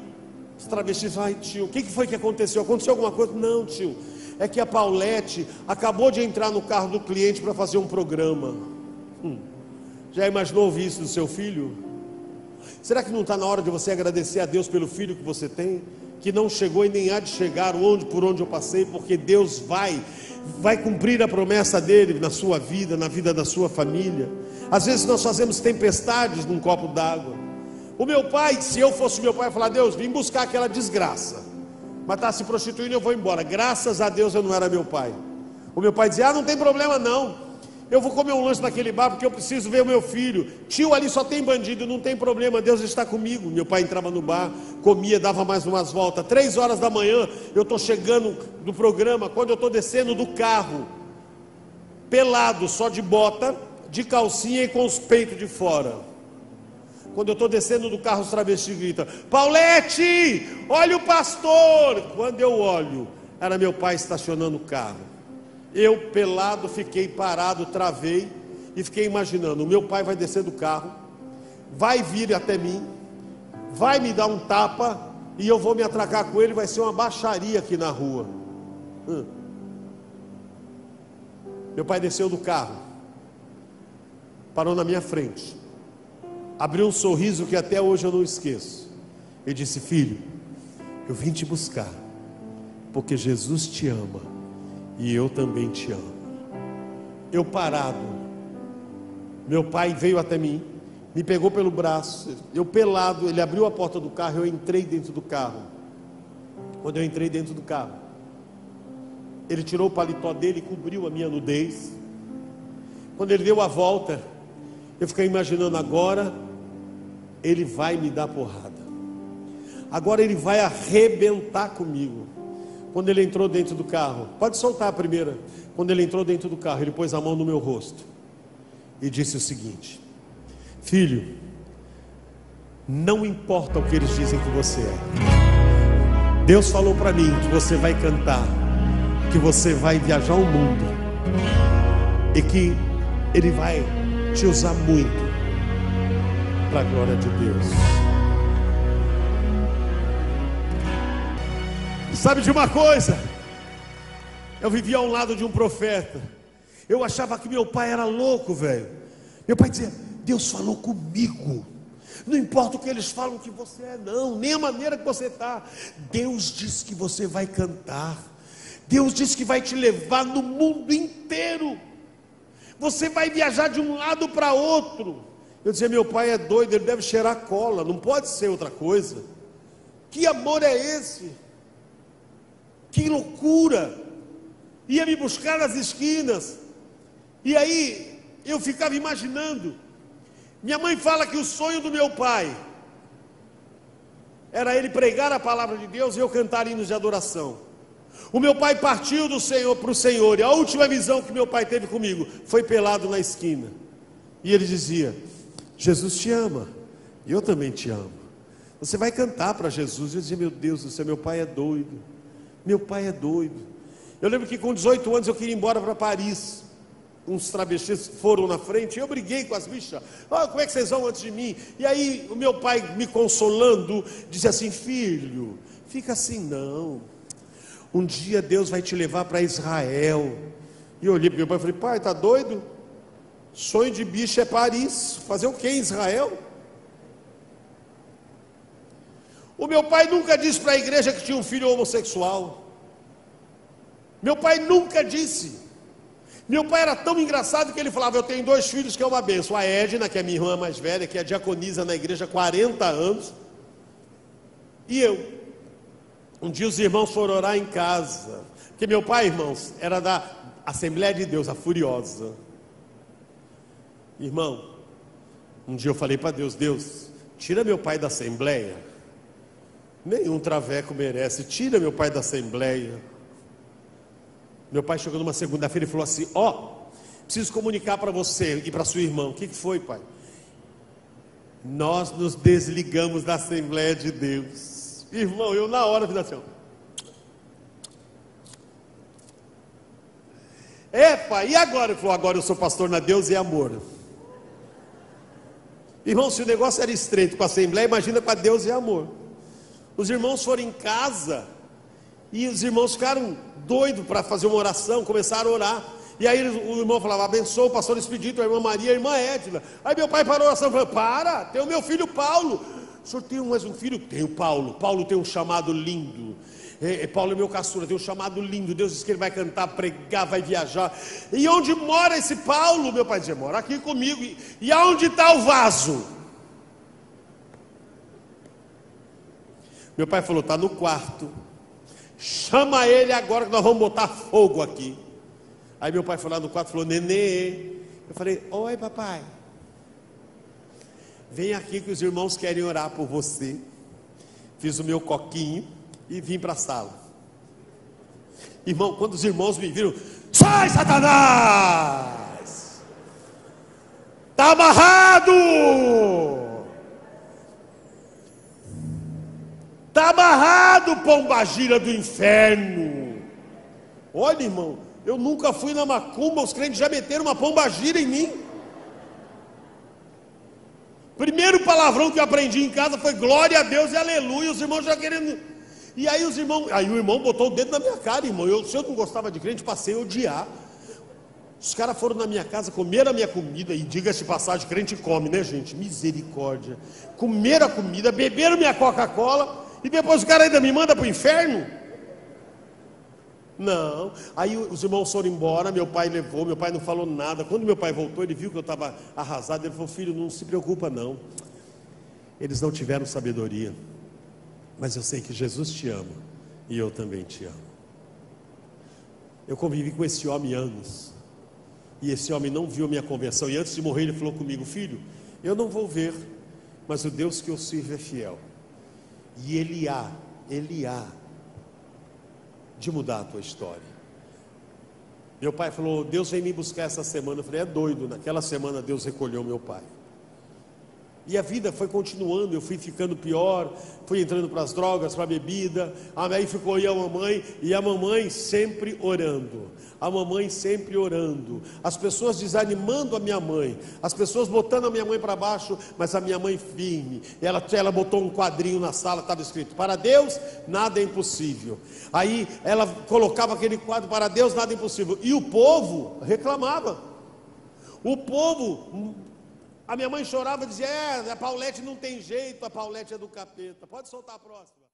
os travestis falaram: ai tio, o que foi que aconteceu? Aconteceu alguma coisa? Não tio, é que a Paulette acabou de entrar no carro do cliente para fazer um programa. Já imaginou ouvir isso do seu filho? Será que não está na hora de você agradecer a Deus pelo filho que você tem? que não chegou e nem há de chegar por onde eu passei, porque Deus vai cumprir a promessa dele na sua vida, na vida da sua família. Às vezes nós fazemos tempestades num copo d'água. O meu pai, se eu fosse meu pai, eu ia falar: Deus, vim buscar aquela desgraça, mas está se prostituindo, eu vou embora. Graças a Deus eu não era meu pai. O meu pai dizia: não tem problema não, eu vou comer um lanche naquele bar porque eu preciso ver o meu filho. Tio, ali só tem bandido, não tem problema, Deus está comigo. Meu pai entrava no bar, comia, dava mais umas voltas. 3 horas da manhã, eu estou chegando do programa, quando eu estou descendo do carro, pelado, só de bota, de calcinha e com os peitos de fora. Quando eu estou descendo do carro, os travestis gritam: Paulete, olha o pastor. Quando eu olho, era meu pai estacionando o carro. Eu, pelado, fiquei parado, travei e fiquei imaginando: o meu pai vai descer do carro, vai vir até mim, vai me dar um tapa e eu vou me atracar com ele, vai ser uma baixaria aqui na rua. Meu pai desceu do carro, parou na minha frente, abriu um sorriso que até hoje eu não esqueço, e disse: filho, eu vim te buscar porque Jesus te ama e eu também te amo. Eu parado, meu pai veio até mim, me pegou pelo braço, eu pelado, ele abriu a porta do carro, eu entrei dentro do carro. Quando eu entrei dentro do carro, ele tirou o paletó dele e cobriu a minha nudez. Quando ele deu a volta, eu fiquei imaginando: agora ele vai me dar porrada, agora ele vai arrebentar comigo. Quando ele entrou dentro do carro, pode soltar a primeira. Quando ele entrou dentro do carro, ele pôs a mão no meu rosto e disse o seguinte: filho, não importa o que eles dizem que você é, Deus falou para mim que você vai cantar, que você vai viajar o mundo e que Ele vai te usar muito para a glória de Deus. Sabe de uma coisa? Eu vivia ao lado de um profeta. Eu achava que meu pai era louco, velho. Meu pai dizia: Deus falou comigo. Não importa o que eles falam que você é, não, nem a maneira que você está. Deus disse que você vai cantar. Deus disse que vai te levar no mundo inteiro. Você vai viajar de um lado para outro. Eu dizia: meu pai é doido, ele deve cheirar cola, não pode ser outra coisa. Que amor é esse? Que loucura! Ia me buscar nas esquinas. E aí eu ficava imaginando. Minha mãe fala que o sonho do meu pai era ele pregar a palavra de Deus e eu cantar hinos de adoração. O meu pai partiu do Senhor para o Senhor, e a última visão que meu pai teve comigo foi pelado na esquina. E ele dizia: Jesus te ama, e eu também te amo. Você vai cantar para Jesus. Eu dizia: meu Deus do céu, meu pai é doido. Meu pai é doido. Eu lembro que com 18 anos eu queria ir embora para Paris. Uns travestis foram na frente, eu briguei com as bichas: como é que vocês vão antes de mim? E aí o meu pai, me consolando, disse assim: filho, fica assim não, um dia Deus vai te levar para Israel. E eu olhei para meu pai e falei: pai, tá doido? Sonho de bicho é Paris, fazer o que em Israel? O meu pai nunca disse para a igreja que tinha um filho homossexual. Meu pai nunca disse. Meu pai era tão engraçado que ele falava: eu tenho 2 filhos que é uma bênção. A Edna, que é minha irmã mais velha, que é diaconisa na igreja há 40 anos. E eu. Um dia os irmãos foram orar em casa. Porque meu pai, irmãos, era da Assembleia de Deus, a Furiosa. Irmão, um dia eu falei para Deus: Deus, tira meu pai da Assembleia. Nenhum traveco merece. Tira meu pai da Assembleia. Meu pai chegou numa segunda-feira e falou assim: preciso comunicar para você e para sua irmã. O que foi, pai? Nós nos desligamos da Assembleia de Deus. Irmão, eu na hora fiz assim: pai, e agora? Ele falou: agora eu sou pastor na Deus e Amor. Irmão, se o negócio era estreito com a Assembleia, imagina com a Deus e Amor. Os irmãos foram em casa e os irmãos ficaram doidos para fazer uma oração, começaram a orar. E aí o irmão falava: abençoa o pastor Expedito, a irmã Maria, a irmã Edna. Aí meu pai parou a oração e falou: para, tem o meu filho Paulo. o senhor tem mais um filho? Tenho, Paulo. Paulo tem um chamado lindo. Paulo é meu caçula, tem um chamado lindo. Deus diz que ele vai cantar, pregar, vai viajar. E onde mora esse Paulo? Meu pai dizia, mora aqui comigo. E aonde está o vaso? Meu pai falou, está no quarto. Chama ele agora que nós vamos botar fogo aqui. Aí meu pai foi lá no quarto e falou, nenê. Eu falei, oi papai. Vem aqui que os irmãos querem orar por você. Fiz o meu coquinho e vim para a sala. Irmão, quando os irmãos me viram, sai Satanás! Está amarrado! Está amarrado, pombagira do inferno! Olha, irmão, eu nunca fui na macumba, os crentes já meteram uma pombagira em mim. Primeiro palavrão que eu aprendi em casa foi glória a Deus e aleluia. Os irmãos já querendo. E aí o irmão botou o dedo na minha cara, irmão. Se eu não gostava de crente, passei a odiar. Os caras foram na minha casa, comeram a minha comida. E diga-se de passagem, crente come, né, gente? Misericórdia. Comeram a comida, beberam minha Coca-Cola. E depois o cara ainda me manda para o inferno? Não. Aí os irmãos foram embora, meu pai levou, meu pai não falou nada. Quando meu pai voltou, ele viu que eu estava arrasado. Ele falou, filho, não se preocupa não. Eles não tiveram sabedoria. Mas eu sei que Jesus te ama. E eu também te amo. Eu convivi com esse homem anos. E esse homem não viu a minha conversão. E antes de morrer ele falou comigo, filho, eu não vou ver, mas o Deus que eu sirvo é fiel. E Ele há de mudar a tua história. Meu pai falou, Deus vem me buscar essa semana. Eu falei, é doido. Naquela semana Deus recolheu meu pai. E a vida foi continuando, eu fui ficando pior, fui entrando para as drogas, para a bebida. Aí ficou eu e a mamãe sempre orando. A mamãe sempre orando. As pessoas desanimando a minha mãe, as pessoas botando a minha mãe para baixo, mas a minha mãe firme. Ela botou um quadrinho na sala, estava escrito, para Deus nada é impossível. Aí ela colocava aquele quadro, para Deus nada é impossível. E o povo reclamava. O povo... A minha mãe chorava e dizia, a Paulete não tem jeito, a Paulete é do capeta. Pode soltar a próxima.